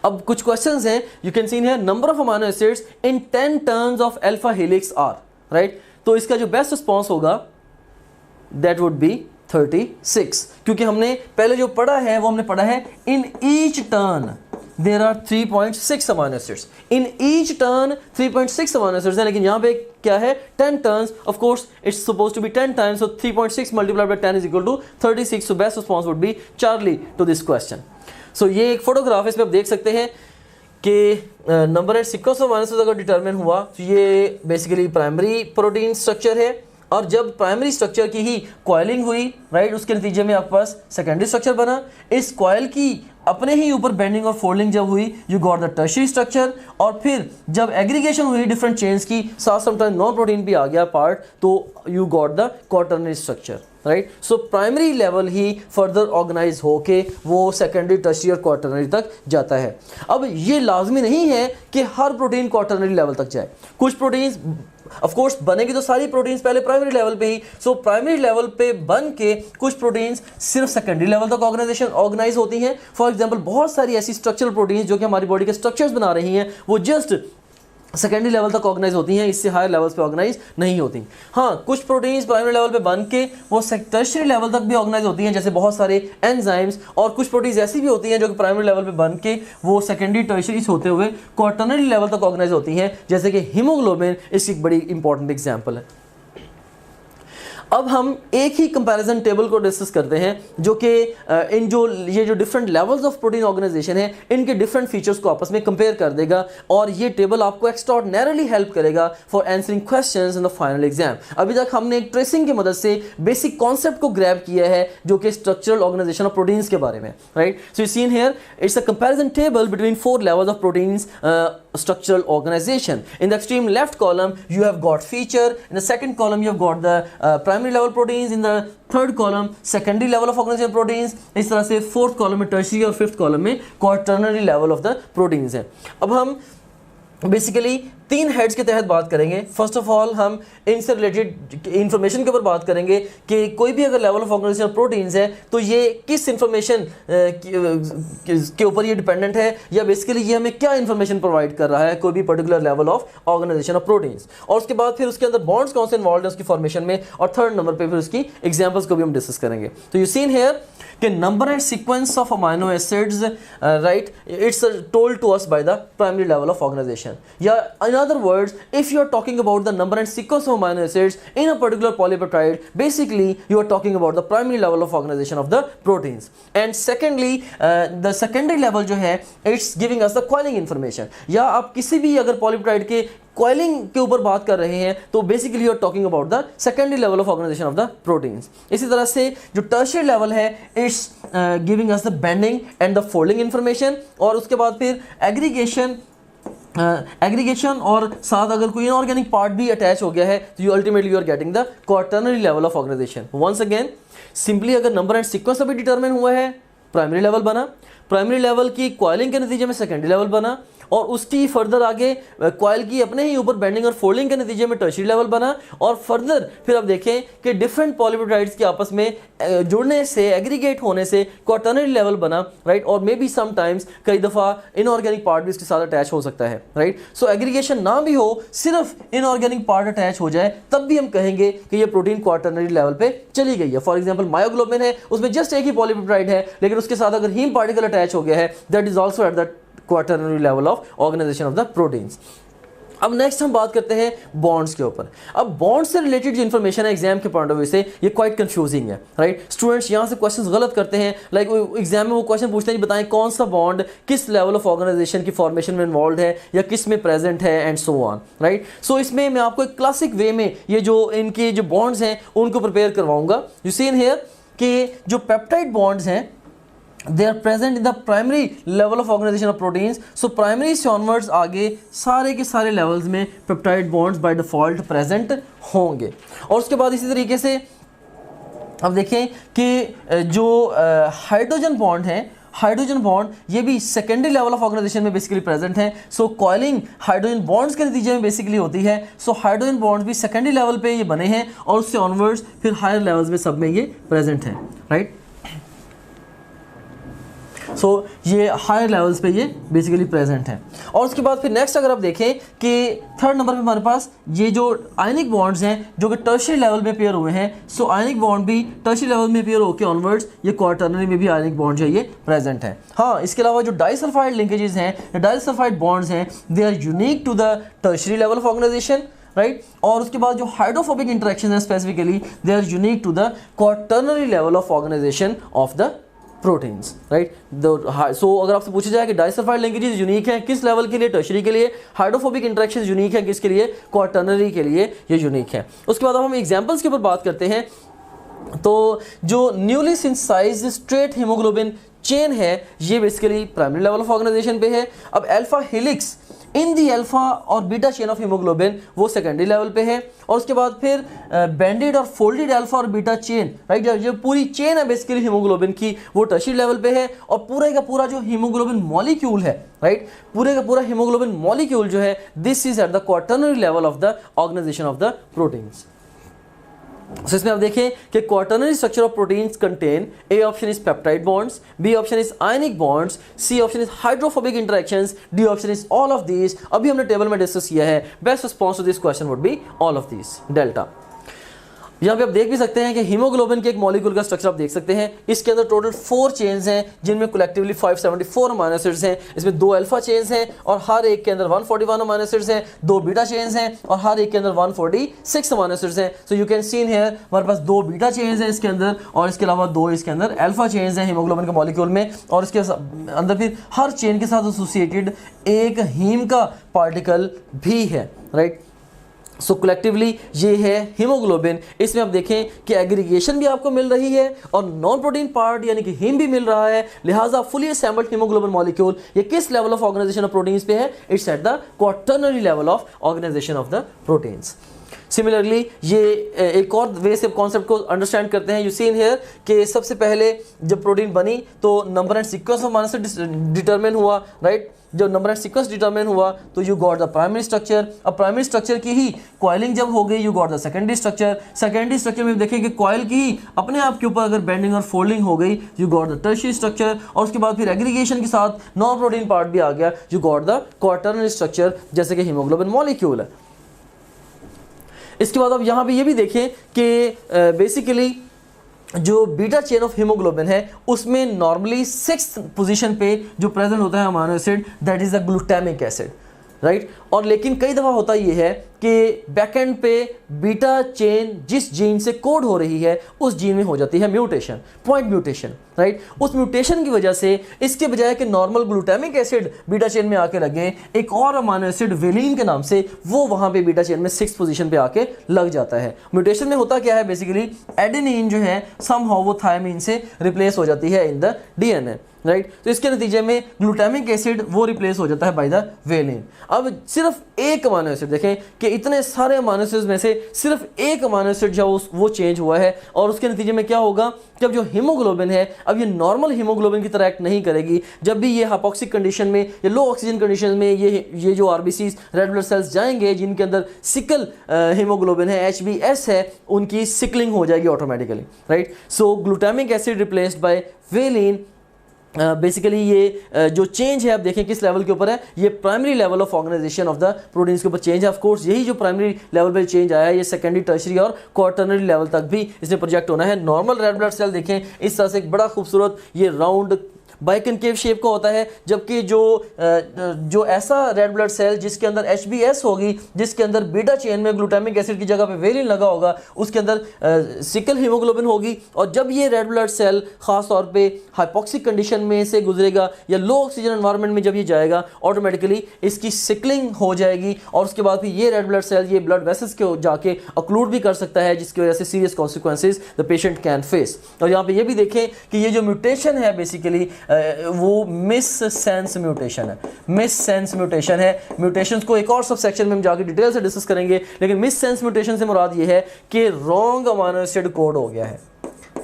अब कुछ क्वेश्चंस हैं, you can see here number of amino acids in 10 turns of alpha helix are, right? तो इसका जो बेस्ट रिस्पॉन्स होगा that would be 36, क्योंकि हमने पहले जो पढ़ा है वो हमने पढ़ा है in each turn there are 3.6 amino acids, in each turn 3.6 amino acids है, लेकिन यहाँ पे क्या है 10 turns, of course it's supposed to be 10 times, so 3.6 multiplied by 10 is equal to 36, so best response would be Charlie to this question। so ये एक फोटोग्राफ है, इसमें आप देख सकते हैं कि number and sequence of amino acids अगर डिटरमिन हुआ तो ये बेसिकली प्राइमरी प्रोटीन स्ट्रक्चर है और जब प्राइमरी स्ट्रक्चर की ही कॉइलिंग हुई, राइट, उसके नतीजे में आपके पास सेकेंडरी स्ट्रक्चर बना। इस कॉइल की अपने ही ऊपर बेंडिंग और फोल्डिंग जब हुई, you got the tertiary structure. और फिर जब एग्रीगेशन हुई डिफरेंट चेन्स की, साथ समटाइम नॉन प्रोटीन भी आ गया पार्ट, तो you got the quaternary structure, right. So primary level ही फर्दर ऑर्गेनाइज होके वो सेकेंडरी, टर्शियरी और क्वाटरनरी तक जाता है। अब ये लाजमी नहीं है कि हर प्रोटीन क्वाटरनरी लेवल तक जाए। कुछ प्रोटीन्स ऑफ कोर्स बनेगी तो सारी प्रोटीन्स पहले प्राइमरी लेवल पे ही, सो प्राइमरी लेवल पे बन के कुछ प्रोटीन्स सिर्फ सेकेंडरी लेवल तक ऑर्गेनाइज होती हैं। फॉर एग्जांपल बहुत सारी ऐसी स्ट्रक्चरल प्रोटीन्स जो कि हमारी बॉडी के स्ट्रक्चर्स बना रही हैं, वो जस्ट सेकेंडरी लेवल तक ऑर्गेनाइज होती हैं, इससे हायर लेवल्स पे ऑर्गेनाइज नहीं होती। हाँ, कुछ प्रोटीन्स प्राइमरी लेवल पे बन के वो टर्शियरी लेवल तक भी ऑर्गेनाइज होती हैं, जैसे बहुत सारे एंजाइम्स। और कुछ प्रोटीन्स ऐसी भी होती हैं जो कि प्राइमरी लेवल पे बन के वो सेकेंडरी, टर्शियरी होते हुए क्वाटरनरी लेवल तक ऑर्गेनाइज होती हैं, जैसे कि हीमोग्लोबिन इसकी एक बड़ी इंपॉर्टेंट एग्जाम्पल है। अब हम एक ही कंपैरिजन टेबल को डिस्कस करते हैं जो कि इन ये जो different levels of protein organization है, इनके डिफरेंट फीचर्स को आपस में कंपेयर कर देगा, और ये टेबल आपको एक्स्ट्राऑर्डिनरीली हेल्प करेगा for answering questions in the final exam. अभी तक हमने एक ट्रेसिंग की मदद से बेसिक कॉन्सेप्ट को ग्रैब किया है जो कि स्ट्रक्चरल ऑर्गेनाइजेशन ऑफ प्रोटीन्स के बारे में, right. So you seen here it's a comparison table between 4 levels of proteins structural organization. In the extreme left column you have got feature, in the second column you have got the primary level proteins, in the third column secondary level of organization proteins, इस तरह से fourth column में tertiary और fifth column में quaternary level of the proteins है। अब हम बेसिकली 3 हेड्स के तहत बात करेंगे। फर्स्ट ऑफ ऑल हम इनसे रिलेटेड इंफॉर्मेशन के ऊपर बात करेंगे कि कोई भी अगर लेवल ऑफ ऑर्गेनाइजेशन प्रोटीन्स है तो ये किस इंफॉर्मेशन के ऊपर ये डिपेंडेंट है, या बेसिकली ये हमें क्या इंफॉर्मेशन प्रोवाइड कर रहा है कोई भी particular level of organisation of proteins. और उसके बाद फिर उसके अंदर बॉन्ड्स कौन से इन्वॉल्व है उसकी फॉर्मेशन में, और थर्ड नंबर पे फिर उसकी एग्जांपल्स को भी हम डिस्कस करेंगे। तो यू सीन हियर कि number and sequence of amino acids, right, it's told to us by the primary level of organisation, या in other words, if you are talking about the number and sequence of amino acids in a particular polypeptide, basically you are talking about the primary level of organization of the proteins. And secondly, the secondary level जो है it's giving us the coiling information, या आप किसी भी अगर polypeptide के coiling के ऊपर बात कर रहे हैं तो basically you are talking about the secondary level of organization of the proteins. इसी तरह से जो tertiary level है it's giving us the bending and the folding information, और उसके बाद फिर एग्रीगेशन और साथ अगर कोई इनऑर्गेनिक पार्ट भी अटैच हो गया है तो you ultimately you are getting the quaternary level of organization. Once again simply अगर नंबर एंड सीक्वेंस अभी डिटरमिन हुआ है, प्राइमरी लेवल बना, प्राइमरी लेवल की कॉइलिंग के नतीजे में सेकेंडरी लेवल बना, और उसकी फर्दर आगे कॉइल की अपने ही ऊपर बेंडिंग और फोल्डिंग के नतीजे में टर्शियरी लेवल बना, और फर्दर फिर आप देखें कि डिफरेंट पॉलीपेप्टाइड्स के आपस में जुड़ने से, एग्रीगेट होने से क्वाटरनरी लेवल बना, राइट। और मे बी समटाइम्स कई दफ़ा इनऑर्गेनिक पार्ट भी इसके साथ अटैच हो सकता है, राइट। सो एग्रीगेशन ना भी हो, सिर्फ इनऑर्गेनिक पार्ट अटैच हो जाए, तब भी हम कहेंगे कि ये प्रोटीन क्वाटरनरी लेवल पे चली गई है। फॉर एग्जाम्पल मायोग्लोबिन है, उसमें जस्ट एक ही पॉलीपेप्टाइड है, लेकिन उसके साथ अगर हीम पार्टिकल अटैच हो गया है, that is also at the quaternary level of organisation of the proteins. अब नेक्स्ट हम बात करते हैं बॉन्ड्स के ऊपर। अब बॉन्ड से रिलेटेड जो इन्फॉर्मेशन है एग्जाम के पॉइंट ऑफ व्यू से ये क्वाइट कंफ्यूजिंग है, राइट। स्टूडेंट्स यहाँ से क्वेश्चंस गलत करते हैं, लाइक एग्जाम में वो क्वेश्चन पूछते हैं बताएं कौन सा बॉन्ड किस लेवल ऑफ ऑर्गेनाइजेशन की फॉर्मेशन में इन्वॉल्व है या किस में प्रेजेंट है एंड सो ऑन, राइट। सो इसमें मैं आपको एक क्लासिक वे में ये जो इनके जो बॉन्ड्स हैं उनको प्रिपेयर करवाऊंगा। यू सीन हियर कि जो पेप्टाइड बॉन्ड्स हैं they are present in the primary level of organization of proteins. So primary से onwards आगे सारे के सारे levels में peptide bonds by default present होंगे। और उसके बाद इसी तरीके से अब देखें कि जो हाइड्रोजन बॉन्ड है, हाइड्रोजन बॉन्ड ये भी सेकेंडरी लेवल ऑफ ऑर्गेनाइजेशन में बेसिकली प्रेजेंट है। सो कॉइलिंग हाइड्रोजन बॉन्ड्स के नतीजे में बेसिकली होती है। सो हाइड्रोजन बॉन्ड्स भी सेकेंडरी लेवल पे ये बने हैं, और उससे ऑनवर्ड्स फिर हायर लेवल्स में सब में ये प्रेजेंट है, राइट। सो ये हायर लेवल्स पे ये बेसिकली प्रेजेंट है। और उसके बाद फिर नेक्स्ट अगर आप देखें कि थर्ड नंबर पे हमारे पास ये जो आयनिक बॉन्ड्स हैं जो कि टर्शियरी लेवल में पेयर हुए हैं, सो आयनिक बॉन्ड भी टर्शियरी लेवल में पेयर होकर ऑनवर्ड्स ये क्वाटरनरी में भी आयनिक बॉन्ड जो है ये प्रेजेंट है। हाँ, इसके अलावा जो डाइसल्फाइड लिंकेजेस हैं, डाइसल्फाइड बॉन्ड्स हैं, they are unique to the tertiary level of organization, right. और उसके बाद जो हाइड्रोफोबिक इंटरेक्शन है specifically they are unique to the quaternary level of organisation of the proteins, right. So अगर आपसे पूछा जाए कि डाइसल्फाइड लिंकेजेस यूनिक हैं किस लेवल के लिए, टर्शियरी के लिए, हाइड्रोफोबिक इंटरेक्शंस यूनिक है किसके लिए, क्वाटर्नरी के लिए ये यूनिक है। उसके बाद अब हम एग्जांपल्स के ऊपर बात करते हैं। तो जो newly synthesized straight haemoglobin chain है ये basically primary level of organization पे है। अब alpha helix in the alpha और बीटा चेन ऑफ हीमोग्लोबिन वो सेकेंडरी लेवल पे है। और उसके बाद फिर बैंडेड और फोल्डेड अल्फा और बीटा चेन, राइट, जो पूरी चेन है बेसिकली हीमोग्लोबिन की वो टर्शियरी लेवल पे है। और पूरे का पूरा जो हीमोग्लोबिन मॉलिक्यूल है, राइट, पूरे का पूरा हीमोग्लोबिन मॉलिक्यूल जो है this is at the quaternary level of the organization of the proteins. So, इसमें आप देखें कि quaternary structure of proteins contain, A option is peptide bonds, B option is ionic bonds, C option is hydrophobic interactions, D option is all of these. अभी हमने टेबल में डिस्कस किया है। Best response to this question would be all of these, delta. यहाँ पे आप देख भी सकते हैं कि हीमोग्लोबिन के एक मॉलिक्यूल का स्ट्रक्चर आप देख सकते हैं। इसके अंदर टोटल 4 चेन्स हैं जिनमें कलेक्टिवली 574 अमीनो एसिड्स हैं। इसमें 2 अल्फा चेन्स हैं और हर एक के अंदर 141 अमीनो एसिड्स हैं, 2 बीटा चेन्स हैं और हर एक के अंदर 146 अमीनो एसिड्स हैं। सो you can C in here हमारे पास 2 बीटा चेन्स हैं इसके अंदर और इसके अलावा 2 इसके अंदर अल्फा चेन्स हैं हीमोग्लोबिन के मॉलिक्यूल में। और इसके अंदर फिर हर चेन के साथ एसोसिएटेड एक हीम का पार्टिकल भी है, राइट। सो कलेक्टिवली ये है हीमोग्लोबिन। इसमें आप देखें कि एग्रीगेशन भी आपको मिल रही है और नॉन प्रोटीन पार्ट यानी कि हीम भी मिल रहा है। लिहाजा फुली असेंबल्ड हीमोग्लोबिन मॉलिक्यूल ये किस level of organisation of proteins पे है, it's at the quaternary level of organisation of the proteins. Similarly ये एक और वे से कॉन्सेप्ट को अंडरस्टैंड करते हैं। यू सी इन हियर कि सबसे पहले जब प्रोटीन बनी तो number and sequence of amino acid determine हुआ, राइट। जब नंबर एंड सीक्वेंस डिटरमिन हुआ तो you got the primary structure. अब प्राइमरी स्ट्रक्चर की ही कॉइलिंग जब हो गई you got the secondary structure. Secondary structure में देखें कि कॉइल की ही अपने आप के ऊपर अगर बेंडिंग और फोल्डिंग हो गई you got the tertiary structure. और उसके बाद फिर एग्रीगेशन के साथ नॉन प्रोटीन पार्ट भी आ गया, you got the quaternary structure जैसे कि हीमोग्लोबिन मॉलिक्यूल है। इसके बाद अब यहाँ पे ये भी देखें कि बेसिकली जो बीटा चेन ऑफ हीमोग्लोबिन है उसमें नॉर्मली 6th पोजीशन पे जो प्रेजेंट होता है amino acid that is the glutamic acid, right. और लेकिन कई दफ़ा होता ये है कि बैकएंड पे बीटा चेन जिस जीन से कोड हो रही है उस जीन में हो जाती है म्यूटेशन, पॉइंट म्यूटेशन, राइट। उस म्यूटेशन की वजह से इसके बजाय कि normal glutamic acid beta chain में आके लगे एक और अमीनो एसिड वेलिन के नाम से वो वहाँ पे बीटा चेन में 6th पोजीशन पे आके लग जाता है। म्यूटेशन में होता क्या है बेसिकली एडेनिन जो है समहाउ वो थायमिन से रिप्लेस हो जाती है इन द डीएनए, राइट। तो इसके नतीजे में ग्लूटामिक एसिड वो रिप्लेस हो जाता है बाय द वेलिन। अब सिर्फ एक अमीनो एसिड देखें कि इतने सारे अमीनो एसिड्स में से सिर्फ एक अमीनो एसिड जो वो चेंज हुआ है और उसके नतीजे में क्या होगा, जब जो हीमोग्लोबिन है अब ये नॉर्मल हीमोग्लोबिन की तरह एक्ट नहीं करेगी। जब भी ये हाइपोक्सिक कंडीशन में या लो ऑक्सीजन कंडीशन में ये जो आरबीसीज रेड ब्लड सेल्स जाएंगे जिनके अंदर सिकल हीमोग्लोबिन है HbS है उनकी सिकलिंग हो जाएगी automatically, right. So glutamic acid replaced by valine basically ये जो चेंज है आप देखें किस लेवल के ऊपर है, ये primary level of organisation of the proteins के ऊपर चेंज है। ऑफ कोर्स यही जो प्राइमरी लेवल पे चेंज आया है ये सेकेंडरी, टर्शियरी और क्वाटर्नरी लेवल तक भी इसमें प्रोजेक्ट होना है। नॉर्मल रेड ब्लड सेल देखें इस तरह से एक बड़ा खूबसूरत ये राउंड बाइकनकेव शेप का होता है, जबकि जो ऐसा रेड ब्लड सेल जिसके अंदर HbS होगी, जिसके अंदर बीटा चेन में ग्लूटामिक एसिड की जगह पे वेलिन लगा होगा, उसके अंदर सिकल हीमोग्लोबिन होगी। और जब ये रेड ब्लड सेल खास तौर पे हाइपोक्सिक कंडीशन में से गुजरेगा या लो ऑक्सीजन एनवायरनमेंट में जब ये जाएगा ऑटोमेटिकली इसकी सिकलिंग हो जाएगी और उसके बाद फिर ये रेड ब्लड सेल ये ब्लड वेसल्स के जाके अक्लूड भी कर सकता है जिसकी वजह से serious consequences the patient can face. और यहाँ पे ये भी देखें कि ये जो म्यूटेशन है बेसिकली वो मिस सेंस म्यूटेशन है, मिस सेंस म्यूटेशन है। म्यूटेशंस को एक और सब सेक्शन में हम जाके डिटेल से डिस्कस करेंगे, लेकिन मिस सेंस म्यूटेशन से मुराद ये है कि रॉन्ग अमीनो एसिड कोड हो गया है,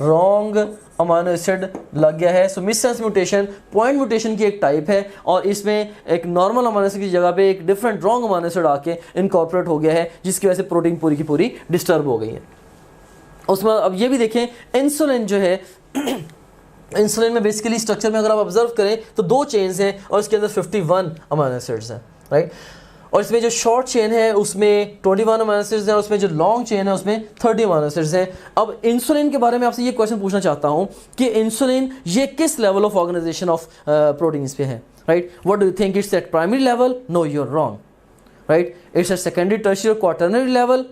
रॉन्ग अमीनो एसिड लग गया है। So missense mutation point mutation की एक टाइप है और इसमें एक नॉर्मल अमीनो एसिड की जगह पे एक डिफरेंट रॉन्ग अमीनो एसिड आके इनकॉर्पोरेट हो गया है जिसकी वजह से प्रोटीन पूरी की पूरी डिस्टर्ब हो गई है। उसमें अब ये भी देखें इंसुलिन जो है इंसुलिन में बेसिकली स्ट्रक्चर में अगर आप ऑब्जर्व करें तो 2 चेन्स हैं और इसके अंदर 51 अमीनो एसिड्स हैं, राइट। और इसमें जो शॉर्ट चेन है उसमें 21 अमीनो एसिड्स हैं और उसमें जो लॉन्ग चेन है उसमें 30 अमीनो एसिड्स हैं। अब इंसुलिन के बारे में आपसे ये क्वेश्चन पूछना चाहता हूँ कि इंसुलिन ये किस level of organisation of proteins पे है, right. What do you think, it's at primary level? No, you are wrong, right. It's at secondary, tertiary, quaternary level.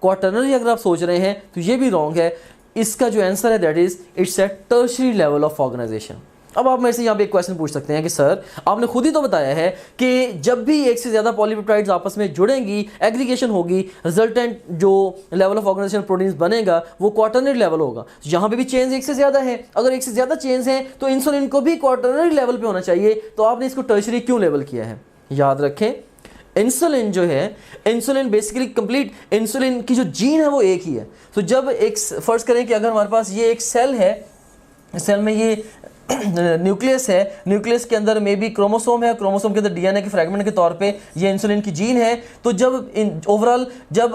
Quaternary अगर आप सोच रहे हैं तो ये भी रॉन्ग है। इसका जो आंसर है that is it's at tertiary level of organization. अब आप मेरे से यहाँ पे एक क्वेश्चन पूछ सकते हैं कि सर आपने खुद ही तो बताया है कि जब भी एक से ज़्यादा पॉलीपेप्टाइड्स आपस में जुड़ेंगी, एग्रीगेशन होगी, रिजल्टेंट जो लेवल ऑफ ऑर्गेनाइजेशन प्रोटीन्स बनेगा वो क्वाटरनरी लेवल होगा। यहाँ पे भी चेंज एक से ज़्यादा है, अगर एक से ज़्यादा चेंज है तो इंसुलिन को भी क्वाटरनरी लेवल पे होना चाहिए, तो आपने इसको टर्शियरी क्यों लेवल किया है? याद रखें इंसुलिन जो है, इंसुलिन बेसिकली कंप्लीट इंसुलिन की जो जीन है वो एक ही है। तो जब एक फर्ज करें कि अगर हमारे पास ये एक सेल है, सेल में ये न्यूक्लियस है, न्यूक्लियस के अंदर में भी क्रोमोसोम है, क्रोमोसोम के अंदर डीएनए के फ्रैगमेंट के तौर पे ये इंसुलिन की जीन है। तो जब ओवरऑल जब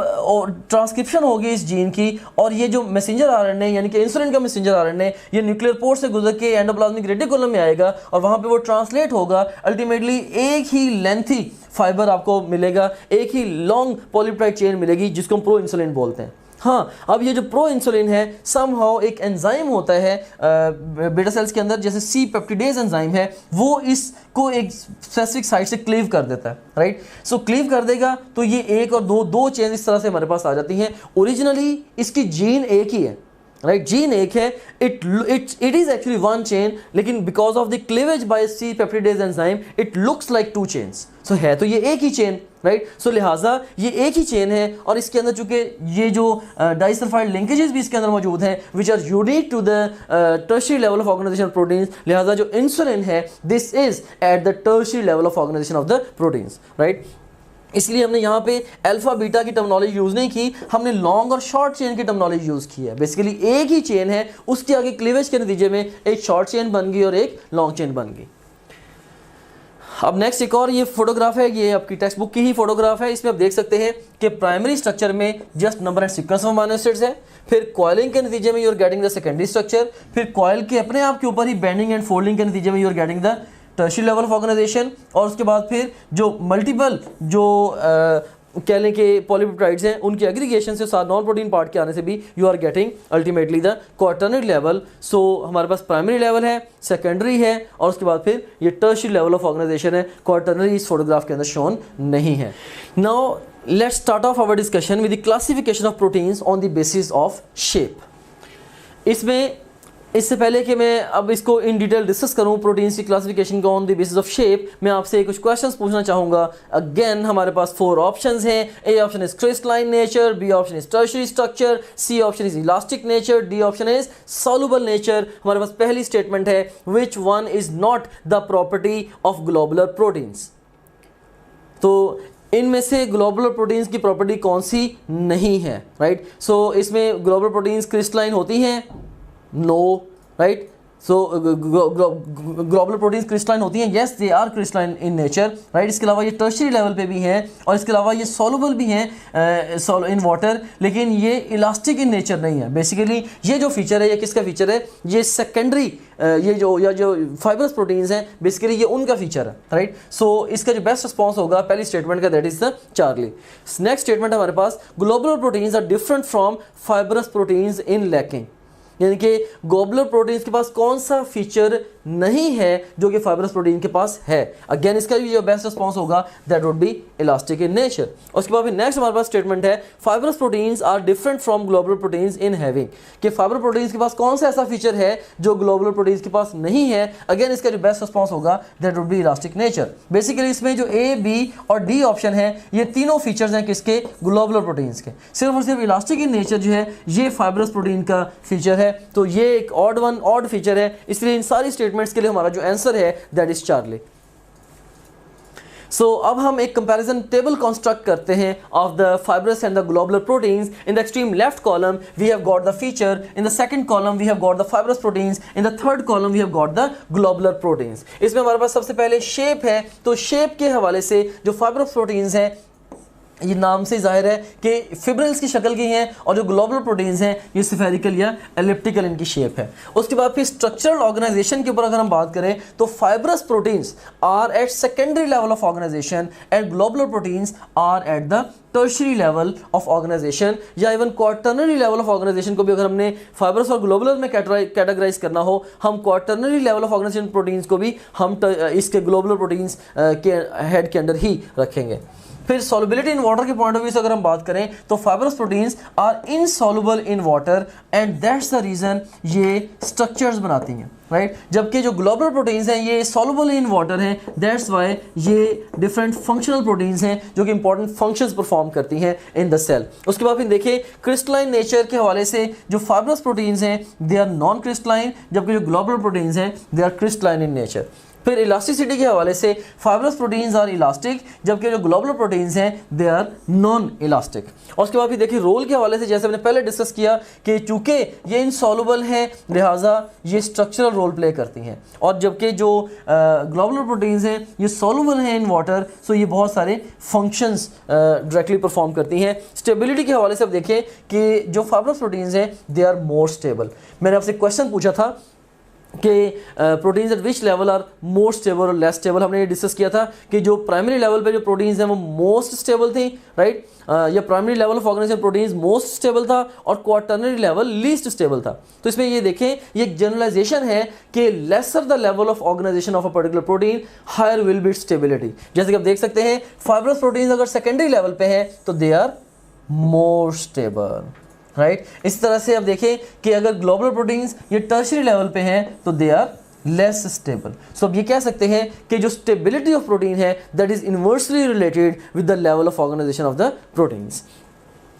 ट्रांसक्रिप्शन होगी इस जीन की और ये जो मैसेंजर आरएनए यानी कि इंसुलिन का मैसेंजर आरएनए ये न्यूक्लियर पोर्ट से गुजर के एंडोप्लाज्मिक रेटिकुलम में आएगा और वहाँ पे वो ट्रांसलेट होगा, अल्टीमेटली एक ही लेंथी फाइबर आपको मिलेगा, एक ही लॉन्ग पॉलीपेप्टाइड चेन मिलेगी जिसको हम प्रो इंसुलिन बोलते हैं। हाँ, अब ये जो प्रो इंसुलिन है समहाउ एक एंजाइम होता है बीटा सेल्स के अंदर, जैसे सी पेप्टिडेज एंजाइम है, वो इसको एक स्पेसिफिक साइट से क्लीव कर देता है, राइट। सो क्लीव कर देगा तो ये एक और दो चेन इस तरह से हमारे पास आ जाती हैं। ओरिजिनली इसकी जीन एक ही है, राइट, जीन एक है, it is actually one chain, लेकिन because of the cleavage by C peptidase enzyme it looks like two chains. So है तो ये एक ही चेन, राइट। सो लिहाजा ये एक ही चेन है और इसके अंदर चूंकि ये जो डाइसल्फाइड लिंकेजेस भी इसके अंदर मौजूद हैं which are unique to the tertiary level of organisation of proteins, लिहाजा जो इंसुलिन है this is at the tertiary level of organisation of the proteins, right. इसलिए हमने यहाँ पे अल्फा बीटा की टर्मिनोलॉजी यूज़ नहीं की, हमने लॉन्ग और शॉर्ट चेन की टर्मिनोलॉजी यूज़ की है। बेसिकली एक ही चेन है, उसके आगे क्लीवेज के नतीजे में एक शॉर्ट चेन बन गई और एक लॉन्ग चेन बन गई। अब नेक्स्ट एक और ये फोटोग्राफ है, ये आपकी टेक्स्ट बुक की ही फोटोग्राफ है। इसमें आप देख सकते हैं कि प्राइमरी स्ट्रक्चर में just number and sequence of amino acids है, फिर कॉइलिंग के नतीजे में you are getting the secondary structure, फिर कॉइल के अपने आप के ऊपर ही बेंडिंग एंड फोल्डिंग के नतीजे में you are getting the tertiary level of organisation, और उसके बाद फिर जो मल्टीपल जो कह लें कि पॉलीपेप्टाइड्स हैं उनके एग्रीगेशन से साथ नॉन प्रोटीन पार्ट के आने से भी you are getting ultimately the quaternary level. So हमारे पास प्राइमरी लेवल है, सेकेंडरी है और उसके बाद फिर ये टर्शियरी लेवल ऑफ ऑर्गेनाइजेशन है। क्वाटरनरी इस फोटोग्राफ के अंदर शोन नहीं है। Now let's start off our discussion with the classification of proteins on the basis of shape. इसमें इससे पहले कि मैं अब इसको इन डिटेल डिस्कस करूं प्रोटीन्स की क्लासिफिकेशन को on the basis of shape, मैं आपसे कुछ क्वेश्चंस पूछना चाहूँगा। अगेन हमारे पास 4 ऑप्शंस हैं। A option is crystalline nature, B option is tertiary structure, C option is elastic nature, D option is soluble nature. हमारे पास पहली स्टेटमेंट है which one is not the property of globular proteins. तो इनमें से ग्लोबुलर प्रोटीन्स की प्रॉपर्टी कौन सी नहीं है, राइट। सो इसमें ग्लोबुलर प्रोटीन्स क्रिस्टलाइन होती हैं, no, right. So globular proteins crystalline होती हैं, yes they are crystalline in nature, right. इसके अलावा ये टर्शियरी लेवल पे भी हैं और इसके अलावा ये सॉल्युबल भी हैं इन वाटर, लेकिन ये इलास्टिक इन नेचर नहीं है। बेसिकली ये जो फीचर है ये किसका फीचर है? ये सेकेंडरी ये जो फाइबरस प्रोटीन्स हैं बेसिकली ये उनका फीचर है, राइट। सो इसका जो बेस्ट रिस्पॉन्स होगा पहली स्टेटमेंट का, that is the Charlie. Next statement हमारे पास globular proteins are different from fibrous proteins in lacking, यानी कि ग्लोबुलर प्रोटीन्स के पास कौन सा फीचर नहीं है जो कि फाइबरस प्रोटीन के पास है। अगेन इसका भी जो बेस्ट रिस्पॉन्स होगा that would be elastic in nature. उसके बाद फिर नेक्स्ट हमारे पास स्टेटमेंट है fibrous proteins are different from globular proteins in having, कि फाइबर प्रोटीन्स के पास कौन सा ऐसा फीचर है जो ग्लोबुलर प्रोटीन्स के पास नहीं है। अगेन इसका जो बेस्ट रिस्पॉन्स होगा that would be elastic nature. Basically इसमें जो ए, बी और डी ऑप्शन है ये तीनों फीचर्स हैं किसके? ग्लोबुलर प्रोटीन्स के। सिर्फ और सिर्फ इलास्टिक इन नेचर जो है ये फाइबरस प्रोटीन का फीचर है, तो ये एक ऑड फीचर है। इसलिए इन सारी स्टेटमेंट्स के लिए हमारा जो आंसर है दैट इज चार्ली। सो अब हम एक कंपैरिजन टेबल कंस्ट्रक्ट करते हैं of the fibrous and the globular proteins. In the extreme left column we have got the feature, in the second column we have got the fibrous proteins, in the third column we have got the globular proteins. इसमें हमारे पास सबसे पहले शेप है, तो शेप के हवाले से जो फाइबरस प्रोटीन्स हैं ये नाम से जाहिर है कि फिब्रिल्स की शक्ल की हैं और जो ग्लोबुलर प्रोटीन्स हैं ये स्फेरिकल या एलिप्टिकल इनकी शेप है। उसके बाद फिर स्ट्रक्चरल ऑर्गेनाइजेशन के ऊपर अगर हम बात करें तो fibrous proteins are at secondary level of organisation and globular proteins are at the tertiary level of organisation, या even quaternary level of organisation को भी अगर हमने फाइबरस और ग्लोबुलर में कैटेगराइज करना हो, हम quaternary level of organisation proteins को भी हम इसके ग्लोबुलर प्रोटीन्स के हेड के अंदर ही रखेंगे। फिर solubility इन वाटर के पॉइंट ऑफ व्यू से अगर हम बात करें तो fibrous proteins are insoluble in water and that's the reason ये स्ट्रक्चर्स बनाती हैं, राइट। जबकि जो ग्लोबुलर प्रोटीन्स हैं ये सॉल्युबल इन वाटर हैं, दैट्स वाई ये डिफरेंट फंक्शनल प्रोटीन्स हैं जो कि इंपॉर्टेंट फंक्शंस परफॉर्म करती हैं इन द सेल। उसके बाद फिर देखिए क्रिस्टलाइन नेचर के हवाले से जो फाइब्रस प्रोटीन्स हैं दे आर नॉन क्रिस्टलाइन, जबकि जो ग्लोबुलर प्रोटीन्स हैं they are crystalline in nature. फिर इलास्टिसिटी के हवाले से फाइब्रस प्रोटीन्स आर इलास्टिक, जबकि जो ग्लोबुलर प्रोटीन्स हैं दे आर नॉन इलास्टिक। और उसके बाद फिर देखिए रोल के हवाले से जैसे मैंने पहले डिस्कस किया कि चूंकि ये इनसॉल्युबल हैं लिहाजा ये स्ट्रक्चरल रोल प्ले करती हैं, और जबकि जो ग्लोबुलर प्रोटीन्स हैं ये सॉल्युबल हैं इन वाटर, सो ये बहुत सारे फंक्शंस डायरेक्टली परफॉर्म करती हैं। स्टेबिलिटी के हवाले से अब देखें कि जो फाइब्रस प्रोटीन्स हैं दे आर मोर स्टेबल। मैंने आपसे क्वेश्चन पूछा था कि proteins at which level are more stable और लेस स्टेबल। हमने ये डिस्कस किया था कि जो प्राइमरी लेवल पे जो प्रोटीन्स हैं वो मोस्ट स्टेबल थी, राइट, या primary level of organisation proteins most stable था और क्वार्टरनरी लेवल लीस्ट स्टेबल था। तो इसमें ये देखें ये एक जनरलाइजेशन है कि lesser the level of organisation of a particular protein higher will be stability. जैसे कि आप देख सकते हैं फाइब्रस प्रोटीन्स अगर सेकेंडरी लेवल पे हैं तो they are more stable, right. इस तरह से अब देखें कि अगर ग्लोबुलर प्रोटीन्स ये टर्शियरी लेवल पे हैं तो they are less stable. So अब ये कह सकते हैं कि जो स्टेबिलिटी ऑफ प्रोटीन है that is inversely related with the level of organisation of the proteins.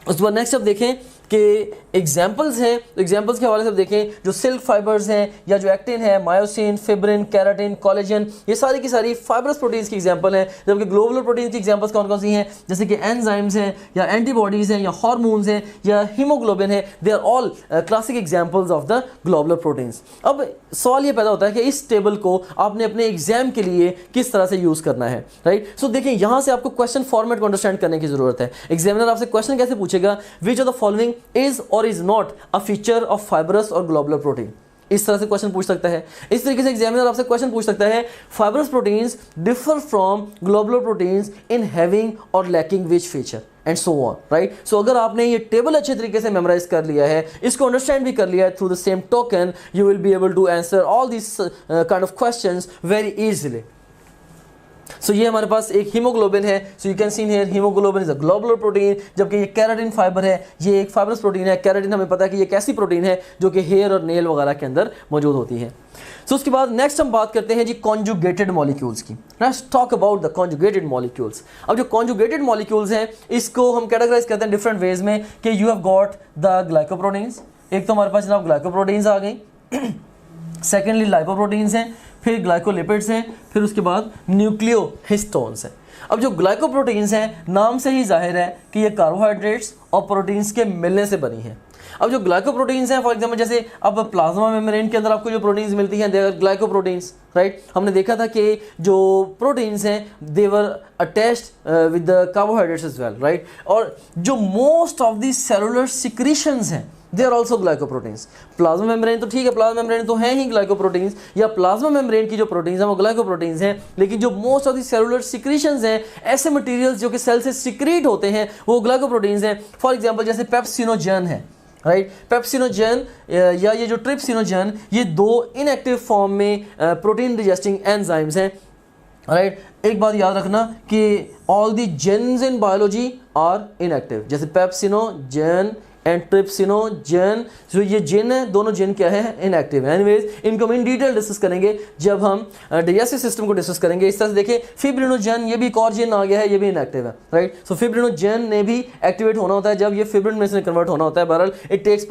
उसके बाद नेक्स्ट अब देखें कि एग्जाम्पल्स हैं, तो एग्जाम्पल्स के हवाले से देखें जो सिल्क फाइबर्स हैं या जो एक्टिन है, मायोसिन, फिब्रिन, केराटिन, कोलेजन, ये सारी की सारी फाइबरस प्रोटीन्स की एग्जाम्पल हैं। जबकि ग्लोबुलर प्रोटीन्स की एग्जाम्पल्स कौन कौन सी हैं, जैसे कि एंजाइम्स हैं या एंटीबॉडीज़ हैं या हार्मोन्स हैं या हीमोग्लोबिन है, they are all classic examples of the globular proteins. अब सवाल ये पैदा होता है कि इस टेबल को आपने अपने एग्जाम के लिए किस तरह से यूज़ करना है, राइट। सो देखिए यहाँ से आपको क्वेश्चन फॉर्मेट को अंडरस्टैंड करने की जरूरत है। एग्जामिनर आपसे क्वेश्चन कैसे पूछेगा, which of the following is और is not a feature of fibrous और ग्लोबुलर प्रोटीन, इस तरह से क्वेश्चन पूछ सकता है। इस तरीके से एग्जामिनर आपसे क्वेश्चन पूछ सकता है fibrous proteins differ from globular proteins in having और lacking which feature and so on, right. So अगर आपने ये टेबल अच्छे तरीके से मेमोराइज कर लिया है, इसको अंडरस्टैंड भी कर लिया है, through the same token you will be able to answer all this kind of questions very easily. So ये हमारे पास एक हीमोग्लोबिन है, so you can see here haemoglobin is a globular protein, जबकि ये केराटिन फाइबर है, ये एक फाइब्रस प्रोटीन है। केराटिन हमें पता है कि ये एक ऐसी प्रोटीन है जो कि हेयर और नेल वगैरह के अंदर मौजूद होती है। सो उसके बाद नेक्स्ट हम बात करते हैं जी कॉन्जुगेटेड मॉलिक्यूल्स की। Let's talk about the conjugated molecules. अब जो कॉन्जुगेटेड मॉलिक्यूल्स हैं इसको हम कैटेगराइज करते हैं डिफरेंट वेज में कि you have got the glycoproteins, एक तो हमारे पास जनाब ग्लाइकोप्रोटीन्स आ गई, सेकेंडली लाइपोप्रोटीन्स हैं, फिर ग्लाइकोलिपिड्स हैं, फिर उसके बाद न्यूक्लियोहिस्टोन्स हैं। अब जो ग्लाइकोप्रोटीन्स हैं नाम से ही जाहिर है कि ये कार्बोहाइड्रेट्स और प्रोटीन्स के मिलने से बनी है। अब जो ग्लाइकोप्रोटीन्स हैं फॉर एग्जांपल जैसे अब प्लाज्मा मेम्ब्रेन के अंदर आपको जो प्रोटीन्स मिलती हैं दे आर ग्लाइकोप्रोटीन्स, राइट। हमने देखा था कि जो प्रोटीन्स हैं they were attached with the carbohydrates as well, right. और जो most of the cellular secretions हैं they are also glycoproteins. Plasma membrane तो ठीक है, प्लाज्मा मेम्ब्रेन तो हैं ही ग्लाइकोप्रोटीन्स, या प्लाज्मा मेम्ब्रेन की जो प्रोटीन्स हैं वो ग्लाइकोप्रोटीन्स हैं, लेकिन जो most of the cellular secretions हैं, ऐसे मटेरियल्स जो कि सेल से सिक्रीट होते हैं वो ग्लाइकोप्रोटीन्स हैं। फॉर एग्जांपल जैसे पेप्सिनोजन है, राइट। पेप्सिनोजन या ये जो ट्रिप्सिनोजन, ये दो इनएक्टिव फॉर्म में प्रोटीन डाइजेस्टिंग एंजाइम्स हैं, राइट। एक बात याद रखना कि all the genes in biology are inactive, जैसे पेप्सिनोजन एंड ट्रिप्सिनोजन, जो ये जिन है दोनों जिन क्या है इनएक्टिव है। एनीवेज इनको हम इन डिटेल डिस्कस करेंगे जब हम डाइजेस्टिव सिस्टम को डिस्कस करेंगे। इस तरह से देखिए फिब्रिनोजन, ये भी एक और जिन आ गया है, ये भी इनएक्टिव है, राइट। सो फिब्रिनोजन ने भी एक्टिवेट होना होता है जब ये फिब्रिन में से कन्वर्ट होना होता है। बहरहाल it takes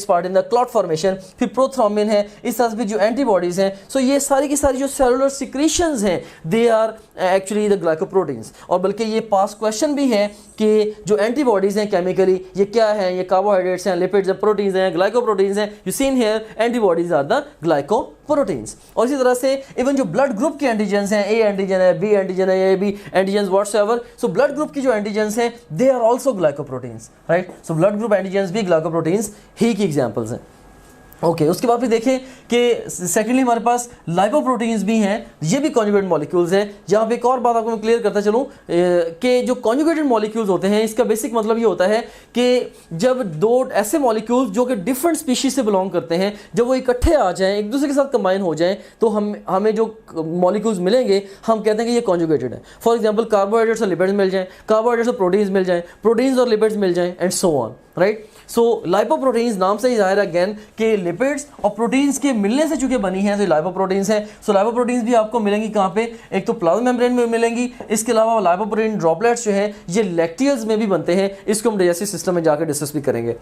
part in the clot formation. फिर प्रोथ्रोम्बिन है, इस तरह से जो एंटीबॉडीज हैं, सो ये सारी की सारी जो सेलुलर सिक्रीशंस हैं they are actually the glycoproteins. और बल्कि ये पास क्वेश्चन भी है कि जो एंटीबॉडीज हैं केमिकली ये क्या है, ये कार्बोहाइड्रेट्स हैं, लिपिड्स हैं, प्रोटीन्स हैं, ग्लाइकोप्रोटीन्स हैं। You seen here antibodies are the glycoproteins. और इसी तरह से इवन जो ब्लड ग्रुप के एंटीजन्स हैं, ए एंटीजन है, बी एंटीजन है, A B antigens whatsoever, so blood group की जो एंटीजन्स हैं they are also glycoproteins, right. So blood group antigens भी ग्लाइकोप्रोटीन्स ही की एग्जांपल्स हैं। ओके उसके बाद फिर देखें कि सेकेंडली हमारे पास लाइपोप्रोटीन्स भी हैं, ये भी कॉन्जुगेटेड मॉलिक्यूल्स हैं। जहाँ पे एक और बात आपको मैं क्लियर करता चलूँ कि जो कॉन्जुगेटेड मॉलिक्यूल्स होते हैं इसका बेसिक मतलब ये होता है कि जब दो ऐसे मॉलिक्यूल्स जो कि डिफरेंट स्पीशीज से बिलोंग करते हैं जब वो इकट्ठे आ जाएं, एक दूसरे के साथ कंबाइन हो जाएं, तो हमें जो मॉलिक्यूल्स मिलेंगे हम कहते हैं कि ये कॉन्जुगेटेड है। फॉर एग्जाम्पल कार्बोहाइड्रेट्स और लिपिड्स मिल जाएं, कार्बोहाइड्रेट्स और प्रोटीन्स मिल जाएं, प्रोटीन्स और लिपिड्स मिल जाएं and so on, right. So lipoproteins नाम से ही जाहिर है अगेन कि लिपिड्स और प्रोटीन्स के मिलने से चूंकि बनी है तो लाइपोप्रोटीन्स है। सो लाइपोप्रोटीन्स भी आपको मिलेंगी कहाँ पे, एक तो प्लाज्मा मेम्ब्रेन में मिलेंगी, इसके अलावा लाइपोप्रोटीन ड्रॉपलेट्स जो है ये लैक्टियल्स में भी बनते हैं, इसको हम डाइजेस्टिव सिस्टम में जाकर डिस्कस भी करेंगे।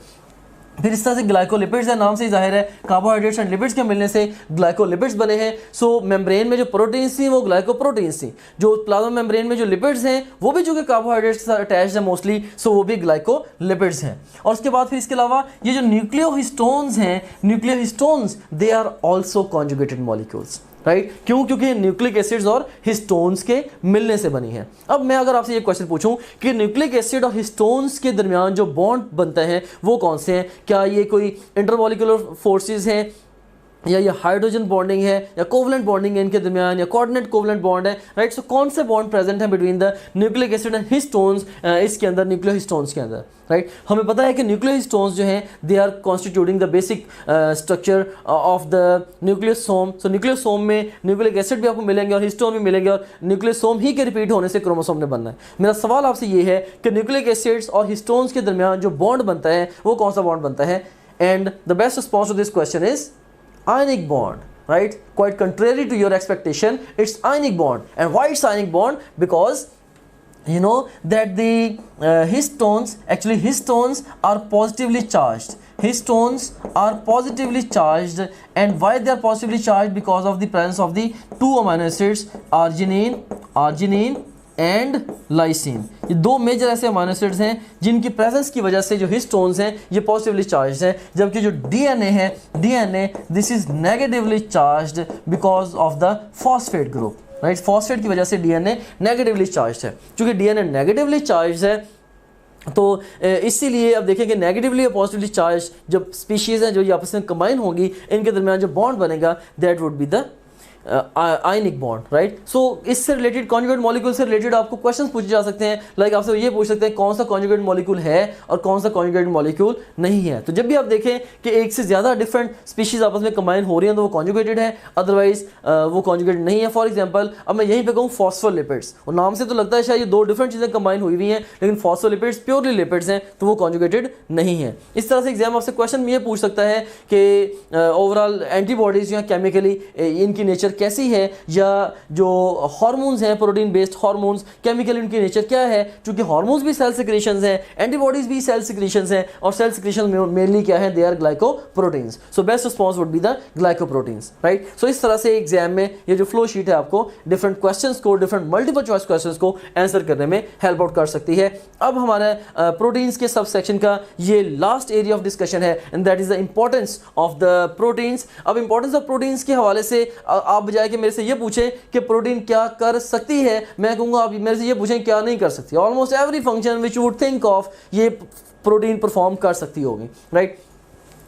फिर इस तरह से ग्लाइकोलिपिड्स है, नाम से ही जाहिर है कार्बोहाइड्रेट्स एंड लिपिड्स के मिलने से ग्लाइकोलिपिड्स बने हैं। सो मेम्ब्रेन में जो प्रोटीन्स थी वो ग्लाइकोप्रोटीन्स थी, जो प्लाज्मा मेम्ब्रेन में जो लिपिड्स हैं वो भी जो कि कार्बोहाइड्रेट्स के साथ अटैच्ड है मोस्टली, सो वो भी ग्लाइकोलिपिड्स हैं। और उसके बाद फिर इसके अलावा ये जो न्यूक्लियोहिस्टोन्स हैं, nucleohistones they are also conjugated molecules, right. क्यों? क्योंकि न्यूक्लिक एसिड्स और हिस्टोन्स के मिलने से बनी है। अब मैं अगर आपसे ये क्वेश्चन पूछूं कि न्यूक्लिक एसिड और हिस्टोन्स के दरमियान जो बॉन्ड बनते हैं वो कौन से हैं, क्या ये कोई इंटरमॉलिक्यूलर फोर्सेस हैं या ये हाइड्रोजन बॉन्डिंग है या कोवलेंट बॉन्डिंग है इनके दरमियान या कोऑर्डिनेट कोवलेंट बॉन्ड है, राइट। सो कौन से बॉन्ड प्रेजेंट है between the nucleic acid and histones इसके अंदर, न्यूक्लियोहिस्टोन्स के अंदर, राइट। हमें पता है कि न्यूक्लियोहिस्टोन्स जो हैं they are constituting the basic structure of the nucleosome. So nucleosome में न्यूक्लिक एसिड भी आपको मिलेंगे और हिस्टोन भी मिलेंगे और न्यूक्लियोसोम ही के रिपीट होने से क्रोमोसोम ने बनना है। मेरा सवाल आपसे ये है कि न्यूक्लिक एसिड्स और हिस्टोन्स के दरमियान जो बॉन्ड बनता है वो कौन सा बॉन्ड बनता है? And the best response to this question is ionic bond, right? Quite contrary to your expectation, it's ionic bond. And why it's ionic bond? Because you know that the histones, actually histones are positively charged. Histones are positively charged, and why they are positively charged? Because of the presence of the two amino acids, arginine and lysine. ये दो मेजर ऐसे अमीनो एसिड्स हैं जिनकी प्रेजेंस की वजह से जो हिस्टोन्स हैं ये पॉजिटिवली चार्ज्ड हैं, जबकि जो डीएनए है, DNA this is negatively charged because of the phosphate group, right. Phosphate की वजह से डीएनए नेगेटिवली चार्ज्ड है। चूंकि डीएनए नेगेटिवली चार्ज्ड है तो इसीलिए अब देखें कि नेगेटिवली और पॉजिटिवली चार्ज जब स्पीशीज़ हैं जो ये आपस में कंबाइन होंगी, इनके दरमियान जो बॉन्ड बनेगा that would be the ionic bond, right. So इससे रिलेटेड कॉन्जुगेट मॉलिक्यूल से रिलेटेड आपको क्वेश्चंस पूछे जा सकते हैं। लाइक आपसे ये पूछ सकते हैं कौन सा कॉन्जुगेट मॉलिक्यूल है और कौन सा कॉन्जुगेट मॉलिक्यूल नहीं है। तो जब भी आप देखें कि एक से ज़्यादा डिफरेंट स्पीशीज आपस में कंबाइन हो रही हैं तो वो कॉन्जुगेटेड है, अदरवाइज वो कॉन्जुगेटेड नहीं है। फॉर एग्जाम्पल अब मैं यहीं पे कहूँ फॉस्फोलिपिड्स, और नाम से तो लगता है शायद ये दो डिफरेंट चीज़ें कंबाइन हुई हुई हैं, लेकिन फॉस्फोलिपिड्स प्योरली लिपिड्स हैं तो वो कॉन्जुगेटेड नहीं है। इस तरह से एग्जाम आपसे क्वेश्चन ये पूछ सकता है कि ओवरऑल एंटीबॉडीज या केमिकली इनकी नेचर कैसी है, या जो हार्मोन्स हैं प्रोटीन बेस्ड हार्मोन्स केमिकल इनकी नेचर क्या है। क्योंकि हार्मोन्स भी सेल सिक्रीशंस हैं, एंटीबॉडीज भी सेल सिक्रीशंस हैं, और सेल सिक्रीशन मेनली क्या है, they are glycoproteins. So best response would be the glycoproteins, right. So इस तरह से एग्जाम में ये जो फ्लो शीट है आपको डिफरेंट क्वेश्चंस को, डिफरेंट मल्टीपल चॉइस क्वेश्चंस को आंसर करने में हेल्प आउट कर सकती है। अब हमारा प्रोटीन्स के सब सेक्शन का ये लास्ट एरिया ऑफ डिस्कशन है, and that is the importance of the proteins. अब इंपॉर्टेंस ऑफ प्रोटीन्स के हवाले से आप बजाय कि मेरे से ये पूछें कि प्रोटीन क्या कर सकती है, मैं कहूँगा आप मेरे से ये पूछें क्या नहीं कर सकती। Almost every function which you would think of ये प्रोटीन परफॉर्म कर सकती होगी, राइट।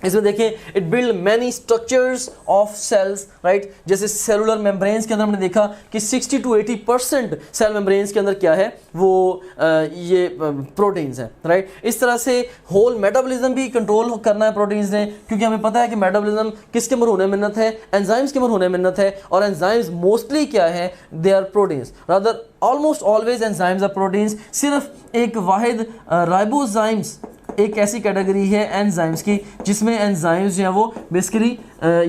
इसमें देखिए it build many structures of cells, right. जैसे सेलुलर मेम्ब्रेन्स के अंदर हमने देखा कि 60 to 80% सेल मेम्ब्रेन्स के अंदर क्या है वो ये प्रोटीन्स हैं, राइट। इस तरह से होल मेटाबॉलिज्म भी कंट्रोल करना है प्रोटीन्स ने, क्योंकि हमें पता है कि मेटाबॉलिज्म किसके अंदर होने मिन्नत है, एंजाइम्स के अंदर होने मिन्नत है, और एंजाइम्स मोस्टली क्या है, they are proteins, rather almost always enzymes are proteins. सिर्फ एक वाहिद राइबोजाइम्स एक ऐसी कैटेगरी है एंजाइम्स की जिसमें एंजाइम्स जो हैं वो बेसिकली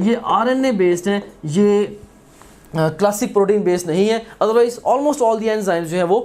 ये आरएनए बेस्ड हैं, ये क्लासिक प्रोटीन बेस्ड नहीं है। Otherwise almost all the enzymes जो हैं वो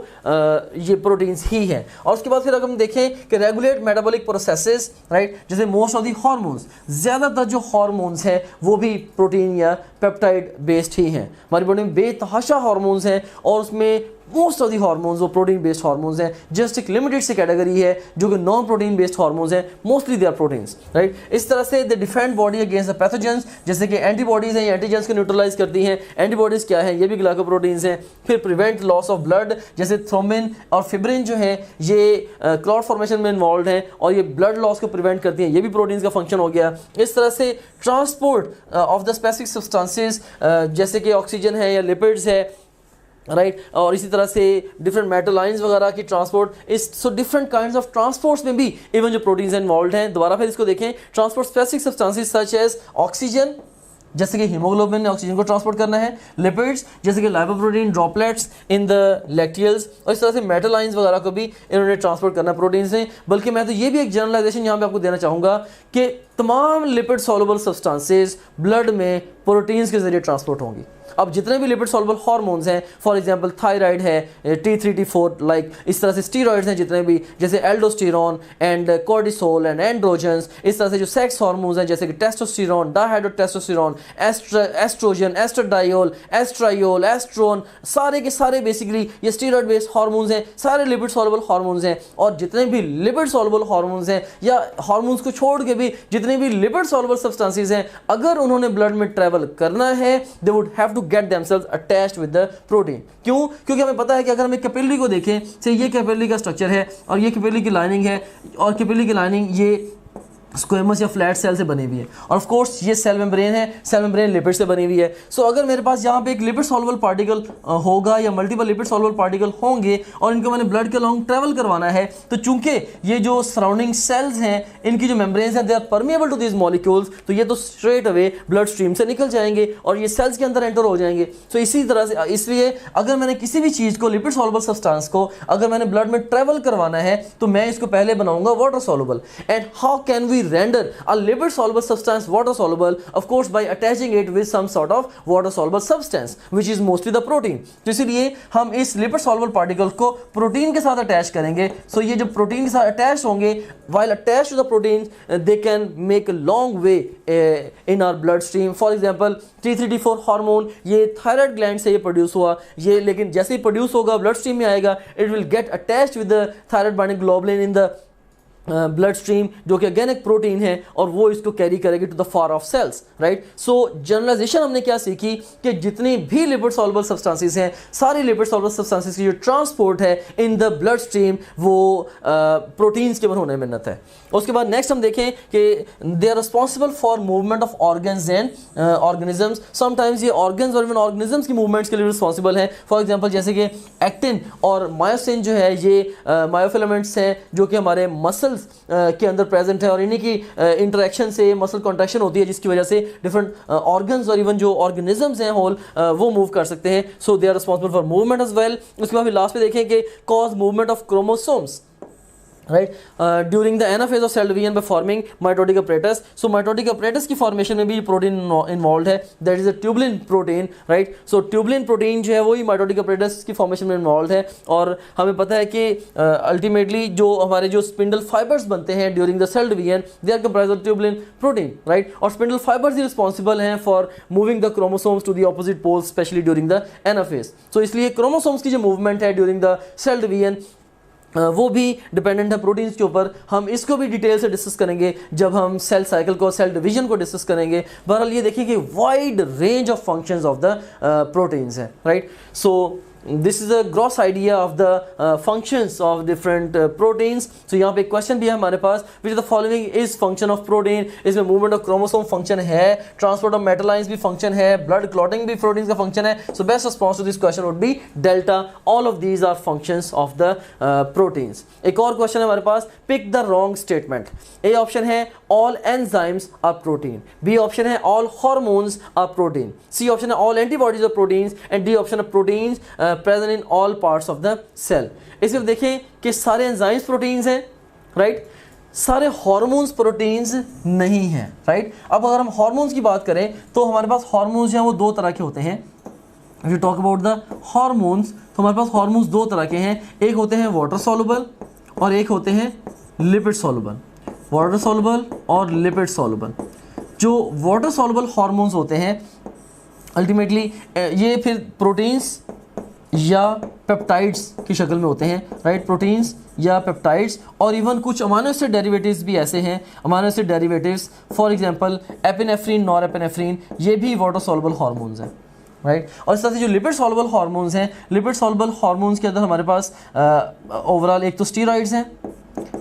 ये प्रोटीन्स ही हैं। और उसके बाद फिर अगर हम देखें कि रेगुलेट मेटाबॉलिक प्रोसेसेस, राइट, जैसे मोस्ट ऑफ दी हार्मोन्स, ज़्यादातर जो हार्मोन्स हैं वो भी प्रोटीन या पेप्टाइड बेस्ड ही हैं। हमारी बॉडी में बेतहाशा हार्मोन्स हैं और उसमें मोस्ट ऑफ दी हार्मोन्स वो प्रोटीन बेस्ड हार्मोन्स हैं, जस्ट एक लिमिटेड सी कैटेगरी है जो कि नॉन प्रोटीन बेस्ड हार्मोन्स हैं, mostly they are proteins, right. इस तरह से they defend body against the pathogens, जैसे कि एंटीबॉडीज हैं, एंटीजेंस को न्यूट्रलाइज करती हैं। एंटीबॉडीज क्या है, ये भी ग्लाइकोप्रोटीन्स हैं। फिर प्रिवेंट लॉस ऑफ ब्लड, जैसे थ्रोम्बिन और फिब्रिन जो है ये क्लॉट फॉर्मेशन में इन्वॉल्व हैं और ये ब्लड लॉस को प्रिवेंट करती हैं, ये भी प्रोटीन्स का फंक्शन हो गया। इस तरह से transport of the specific substances जैसे कि ऑक्सीजन है या लिपिड्स है, राइट और इसी तरह से डिफरेंट मेटल आयंस वगैरह की ट्रांसपोर्ट इस so different kinds of transports में भी इवन जो प्रोटीन्स इन्वॉल्व हैं। दोबारा फिर इसको देखें, transport specific substances such as oxygen, जैसे कि हीमोग्लोबिन ने ऑक्सीजन को ट्रांसपोर्ट करना है, लिपिड्स जैसे कि lipoprotein droplets in the lacteals, और इस तरह से मेटल आयंस वगैरह को भी इन्होंने ट्रांसपोर्ट करना है प्रोटीन से। बल्कि मैं तो ये भी एक जनरलाइजेशन यहाँ पे आपको देना चाहूँगा कि तमाम लिपिड सॉल्युबल सब्सटेंसेस ब्लड में प्रोटीन्स के जरिए ट्रांसपोर्ट होंगी। अब जितने भी लिपिड सॉल्युबल हार्मोन्स हैं, फॉर एग्जांपल थायराइड है, T3 T4 लाइक, इस तरह से स्टीरॉइड्स हैं जितने भी, जैसे aldosterone and cortisol and androgens, इस तरह से जो सेक्स हार्मोन्स हैं जैसे कि टेस्टोस्टेरॉन, डायहाइड्रोटेस्टोस्टेरॉन, एस्ट्रोजन, एस्ट्राडायोल, एस्ट्रायोल, एस्ट्रोन, सारे के सारे बेसिकली ये स्टीरॉइड बेस्ड हार्मोन्स हैं, सारे लिपिड सॉल्युबल हार्मोन्स हैं। और जितने भी लिपिड सॉल्युबल हार्मोन्स हैं या हार्मोन्स को छोड़ के भी जितने भी लिपिड सॉल्युबल सब्सटेंसेस हैं, अगर उन्होंने ब्लड में ट्रैवल करना है they would have to get themselves attached with the protein। क्यों? क्योंकि हमें पता है कि अगर हम एक कैपिलरी को देखें, से ये कैपिलरी का स्ट्रक्चर है और ये कैपिलरी की लाइनिंग है और कैपिलरी की लाइनिंग ये स्क्वेमस या फ्लैट सेल से बनी हुई है और ऑफ कोर्स ये सेल मेम्ब्रेन है, सेल मेम्ब्रेन लिपिड से बनी हुई है। सो अगर मेरे पास यहाँ पे एक लिपिड सॉल्युबल पार्टिकल होगा या मल्टीपल लिपिड सॉल्युबल पार्टिकल होंगे और इनको मैंने ब्लड के लॉन्ग ट्रैवल करवाना है, तो चूंकि ये जो सराउंडिंग सेल्स हैं इनकी जो मेम्ब्रेन्स हैं they are permeable to this molecules, तो ये तो स्ट्रेट अवे ब्लड स्ट्रीम से निकल जाएंगे और ये सेल्स के अंदर एंटर हो जाएंगे। सो इसी तरह से इसलिए अगर मैंने किसी भी चीज़ को लिपिड सॉल्युबल सब्सटेंस को अगर मैंने ब्लड में ट्रैवल करवाना है तो मैं इसको पहले बनाऊंगा water soluble. And how can we render a lipid soluble substance water soluble? Of course by attaching it with some sort of water soluble substance which is mostly the protein। तो इसीलिए हम इस lipid soluble particle को प्रोटीन के साथ अटैच करेंगे। सो ये जो प्रोटीन के साथ अटैच होंगे, while attached to the protein they can make a long way in our blood stream। For example T3 T4 hormone ये थायराइड ग्लैंड से ये प्रोड्यूस हुआ, ये लेकिन जैसे ही प्रोड्यूस होगा ब्लड स्ट्रीम में आएगा, it will get attached with the thyroid binding globulin in the blood stream, जो कि अगेन एक प्रोटीन है और वो इसको कैरी करेगी to the far of cells, right. So generalisation हमने क्या सीखी कि जितनी भी लिपिड सॉल्युबल सब्सटेंसेस हैं, सारी लिपिड सॉल्युबल सब्सटेंसेस की जो ट्रांसपोर्ट है इन द ब्लड स्ट्रीम वो प्रोटीन्स के होने में मिन्नत है। उसके बाद नेक्स्ट हम देखें कि they are responsible for movement of organs and organisms. Sometimes ये ऑर्गन्स और इवन ऑर्गेनिजम्स की मूवमेंट्स के लिए रिस्पॉन्सिबल है। फॉर एग्जाम्पल जैसे कि एक्टिन और मायोसिन जो है ये मायोफिलामेंट्स हैं जो कि हमारे मसल के अंदर प्रेजेंट है और इन्हीं की इंटरेक्शन से मसल कॉन्ट्रैक्शन होती है जिसकी वजह से डिफरेंट ऑर्गन्स और इवन जो ऑर्गेनिजम्स हैं होल वो मूव कर सकते हैं। So they are responsible for movement as well. उसके बाद लास्ट पे देखें कि cause movement of chromosomes, right during the anaphase of cell division by forming mitotic apparatus। so mitotic apparatus की formation में भी प्रोटीन involved है, that is a tubulin protein, right। so tubulin protein जो है वही mitotic apparatus की formation में involved है। और हमें पता है कि ultimately जो हमारे जो spindle fibers बनते हैं during the cell division they are comprised of tubulin protein, right। और spindle fibers ही responsible हैं for moving the chromosomes to the opposite poles especially during the anaphase। so इसलिए chromosomes की जो movement है during the cell division वो भी डिपेंडेंट है प्रोटीन्स के ऊपर। हम इसको भी डिटेल से डिस्कस करेंगे जब हम सेल साइकिल को, सेल डिवीजन को डिस्कस करेंगे। बहरहाल ये देखिए कि wide range of functions of the proteins हैं, right. So this is a gross idea of the functions of different proteins। so यहाँ पे एक क्वेश्चन भी है हमारे पास, which of the following is function of protein। इसमें movement of chromosome function है, transport of metal ions भी function है, blood clotting भी proteins का function है। so best response to this question would be delta। all of these are functions of the proteins। एक और क्वेश्चन है हमारे पास, pick the wrong statement। A option है all enzymes are protein, B option है all hormones are protein, C option है all antibodies are proteins and D option है proteins present in all parts of the cell. इसमें देखें कि सारे एंजाइम्स प्रोटीन्स हैं, राइट, सारे हार्मोन्स प्रोटीन्स नहीं हैं, राइट। अब अगर हम हार्मोन्स की बात करें तो हमारे पास हार्मोन्स जो हैं वो दो तरह के होते हैं। If you talk about the hormones तो हमारे पास हार्मोन्स दो तरह के हैं, एक होते हैं वाटर सॉल्युबल और एक होते हैं लिपिड सॉल्युबल। वाटर सॉल्युबल और लिपिड सॉल्युबल। जो वाटर सॉल्युबल हार्मोन्स होते हैं अल्टीमेटली ये फिर प्रोटीन्स या पेप्टाइड्स की शक्ल में होते हैं, राइट, प्रोटीन्स या पेप्टाइड्स, और इवन कुछ अमाइनो एसिड डेरिवेटिव्स भी ऐसे हैं, amino acid derivatives for example epinephrine, norepinephrine, ये भी वाटर सॉल्युबल हार्मोन्स हैं, राइट। और इस तरह से जो लिपिड सॉल्युबल हार्मोन्स हैं, लिपिड सॉल्युबल हार्मोन्स के अंदर हमारे पास ओवरऑल एक तो स्टीरॉइड्स हैं,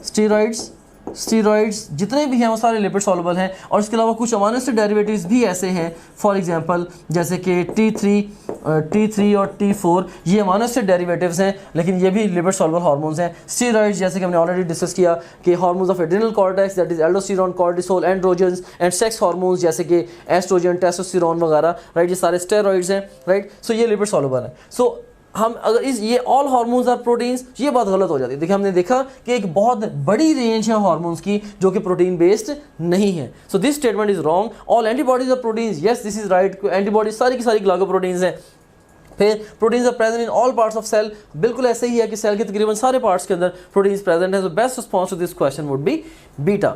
स्टीरॉइड्स जितने भी हैं वो सारे लिपिड सॉल्युबल हैं, और इसके अलावा कुछ अमाइनो एसिड डेरिवेटिव्स भी ऐसे हैं, फॉर एग्जांपल जैसे कि T3 और T4, ये अमाइनो एसिड डेरिवेटिव्स हैं, लेकिन ये भी लिपिड सॉल्युबल हार्मोन्स हैं। स्टीरॉइड्स जैसे कि हमने ऑलरेडी डिस्कस किया कि hormones of adrenal cortex, that is aldosterone, cortisol, androgens and sex hormones जैसे कि एस्ट्रोजन, टेस्टोस्टेरोन वगैरह, राइट, ये सारे स्टेरॉइड्स हैं, राइट। सो ये लिपिड सॉल्युबल है। सो हम अगर ये ऑल हार्मोन्स आर प्रोटीन्स, ये बात गलत हो जाती है। देखिए हमने देखा कि एक बहुत बड़ी रेंज है हार्मोन्स की जो कि प्रोटीन बेस्ड नहीं है। So this statement is wrong. All antibodies are proteins, yes this is right. Antibodies सारी की सारी ग्लाइकोप्रोटीन्स हैं। फिर proteins are present in all parts of cell, बिल्कुल ऐसे ही है कि सेल के तकरीबन सारे पार्ट्स के अंदर प्रोटीन्स प्रेजेंट है। So best response to this question would be beta.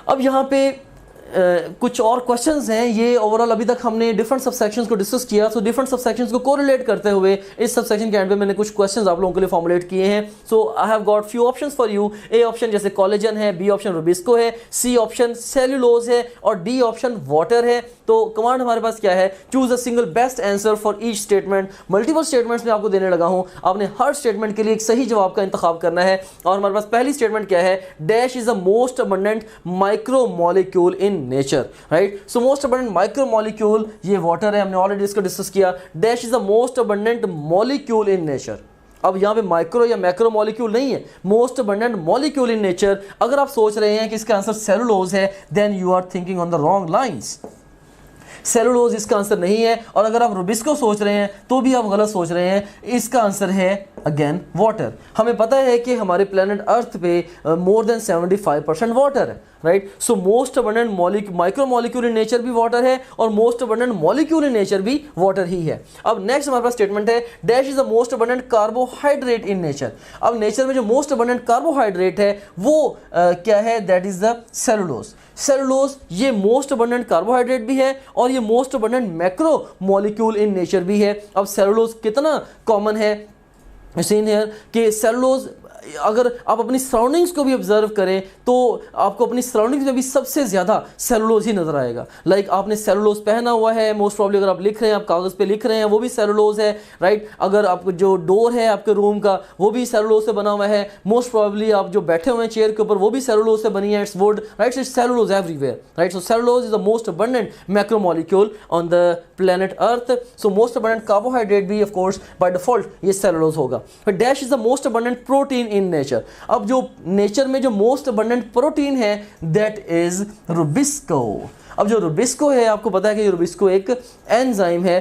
अब यहाँ पे कुछ और क्वेश्चंस हैं। ये ओवरऑल अभी तक हमने डिफरेंट सबसेक्शंस को डिस्कस किया। सो डिफरेंट सबसेक्शंस को कोरिलेट करते हुए इस सबसेक्शन के एंड पे मैंने कुछ क्वेश्चंस आप लोगों के लिए फॉर्मुलेट किए हैं। So I have got few options for you. A option जैसे कोलेजन है, बी ऑप्शन रुबिस्को है, सी ऑप्शन सेल्यूलोज है और डी ऑप्शन वाटर है। तो कमांड हमारे पास क्या है, choose a single best answer for each statement. Multiple statements में आपको देने लगा हूं, आपने हर स्टेटमेंट के लिए एक सही जवाब का इंतखाब करना है। और हमारे पास पहली स्टेटमेंट क्या है, dash is the most abundant micromolecule in nature, right. So most abundant micromolecule ये वाटर है, हमने ऑलरेडी इसको डिस्कस किया। Dash is the most abundant molecule in nature. अब यहाँ पे माइक्रो या मैक्रो मॉलिक्यूल नहीं है, most abundant molecule in nature. अगर आप सोच रहे हैं कि इसका आंसर सेलुलोज है, then you are thinking on the wrong lines. Cellulose इसका आंसर नहीं है। और अगर आप रुबिस्को सोच रहे हैं तो भी आप गलत सोच रहे हैं, इसका आंसर है अगेन वाटर। हमें पता है कि हमारे प्लेनेट अर्थ पे मोर देन 75% वाटर है, right. So most abundant micro molecule in nature भी वाटर है और most abundant molecule in nature भी वाटर ही है। अब नेक्स्ट हमारे पास स्टेटमेंट है, dash is the most abundant carbohydrate in nature. अब नेचर में जो मोस्ट अबंडेंट कार्बोहाइड्रेट है वो क्या है, that is the cellulose. Cellulose ये मोस्ट अबंडेंट कार्बोहाइड्रेट भी है और ये most abundant macro molecule in nature भी है। अब सेलुलोज कितना कॉमन है, सीन हियर कि सेलुलोज अगर आप अपनी सराउंडिंग्स को भी ऑब्जर्व करें तो आपको अपनी सराउंडिंग्स में भी सबसे ज़्यादा सेलुलोज ही नज़र आएगा। लाइक आपने सेलुलोज पहना हुआ है, मोस्ट प्रॉब्ली अगर आप लिख रहे हैं, आप कागज़ पे लिख रहे हैं, वो भी सेलुलोज है, राइट। अगर आपको जो डोर है आपके रूम का वो भी सेलुलोज से बना हुआ है, मोस्ट प्रॉब्ली आप जो बैठे हुए हैं चेयर के ऊपर वो भी सेलुलोज से बनी है, it's would, right. It's cellulose everywhere, right. So cellulose is the most abundant macromolecule on the planet earth. So most abundant carbohydrate भी ऑफ कोर्स बाय डिफॉल्ट ये सेलुलोज होगा। Dash is the most abundant protein in nature. अब जो नेचर में जो मोस्ट अबंडेंट प्रोटीन है दैट इज रुबिस्को। अब जो रुबिस्को है, आपको पता है कि रुबिस्को एक एंजाइम है,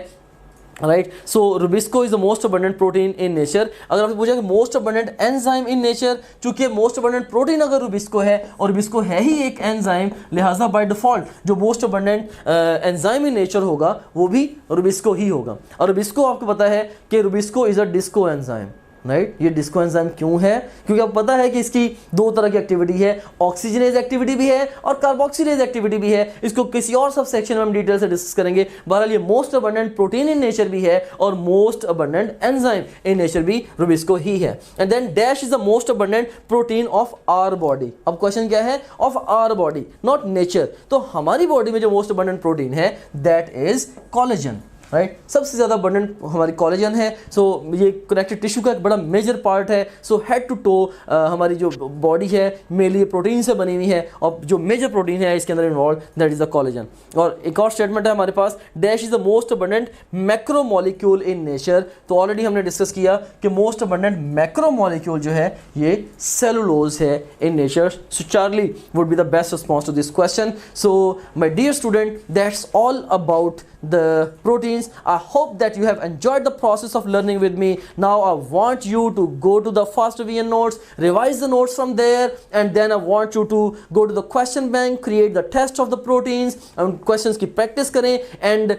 right. So Rubisco is the most abundant protein in nature. अगर आपसे पूछा कि most abundant enzyme in nature, चूंकि मोस्ट अबंडेंट प्रोटीन अगर रुबिस्को है और रुबिस्को है ही एक एंजाइम, लिहाजा बाय डिफॉल्ट जो most abundant enzyme in nature होगा वो भी रुबिस्को ही होगा। और रुबिस्को आपको पता है कि Rubisco is a disco enzyme, right. ये डिस्को एंजाइम क्यों है, क्योंकि आपको पता है कि इसकी दो तरह की एक्टिविटी है, ऑक्सीजनेज एक्टिविटी भी है और कार्बोक्सिलेज एक्टिविटी भी है। इसको किसी और सब सेक्शन में हम डिटेल से डिस्कस करेंगे। बहरहाल ये most abundant protein in nature भी है और most abundant enzyme in nature भी रुबिस्को ही है। And then dash is the most abundant protein of our body. अब क्वेश्चन क्या है, of our body not nature. तो हमारी बॉडी में जो मोस्ट अबंडेंट प्रोटीन है दैट इज कोलेजन, राइट। सबसे ज़्यादा अबंडेंट हमारी कोलेजन है। सो ये कनेक्टिव टिश्यू का एक बड़ा मेजर पार्ट है। सो हेड टू टो हमारी जो बॉडी है मेनली प्रोटीन से बनी हुई है और जो मेजर प्रोटीन है इसके अंदर involve that is the collagen. और एक और स्टेटमेंट है हमारे पास, dash is the most abundant macromolecule in nature. तो ऑलरेडी हमने डिस्कस किया कि मोस्ट अबंडेंट मैक्रोमोलिक्यूल जो है ये सेलुलोज है in nature. So Charlie would be the best response to this question. So my dear student, that's all about the proteins. I hope that you have enjoyed the process of learning with me. Now I want you to go to the fast revision notes, revise the notes from there, and then I want you to go to the question bank, create the test of the proteins and questions की practice करें and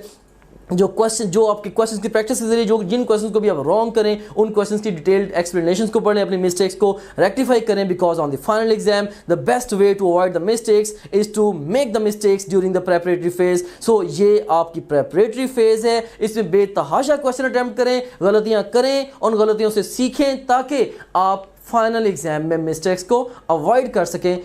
जो क्वेश्चन, जो आपके क्वेश्चन की प्रैक्टिस के जरिए जो जिन क्वेश्चन को भी आप रॉन्ग करें उन क्वेश्चन की डिटेल्ड एक्सप्लेनेशन को पढ़ें, अपनी मिस्टेक्स को रेक्टिफाई करें, because on the final exam the best way to avoid the mistakes is to make the mistakes during the preparatory phase. So ये आपकी प्रेपरेटरी फेज है, इसमें बेतहाशा क्वेश्चन अटैम्प्ट करें, गलतियां करें, उन गलतियों से सीखें ताकि आप फाइनल एग्जाम में मिस्टेक्स को अवॉइड कर सकें।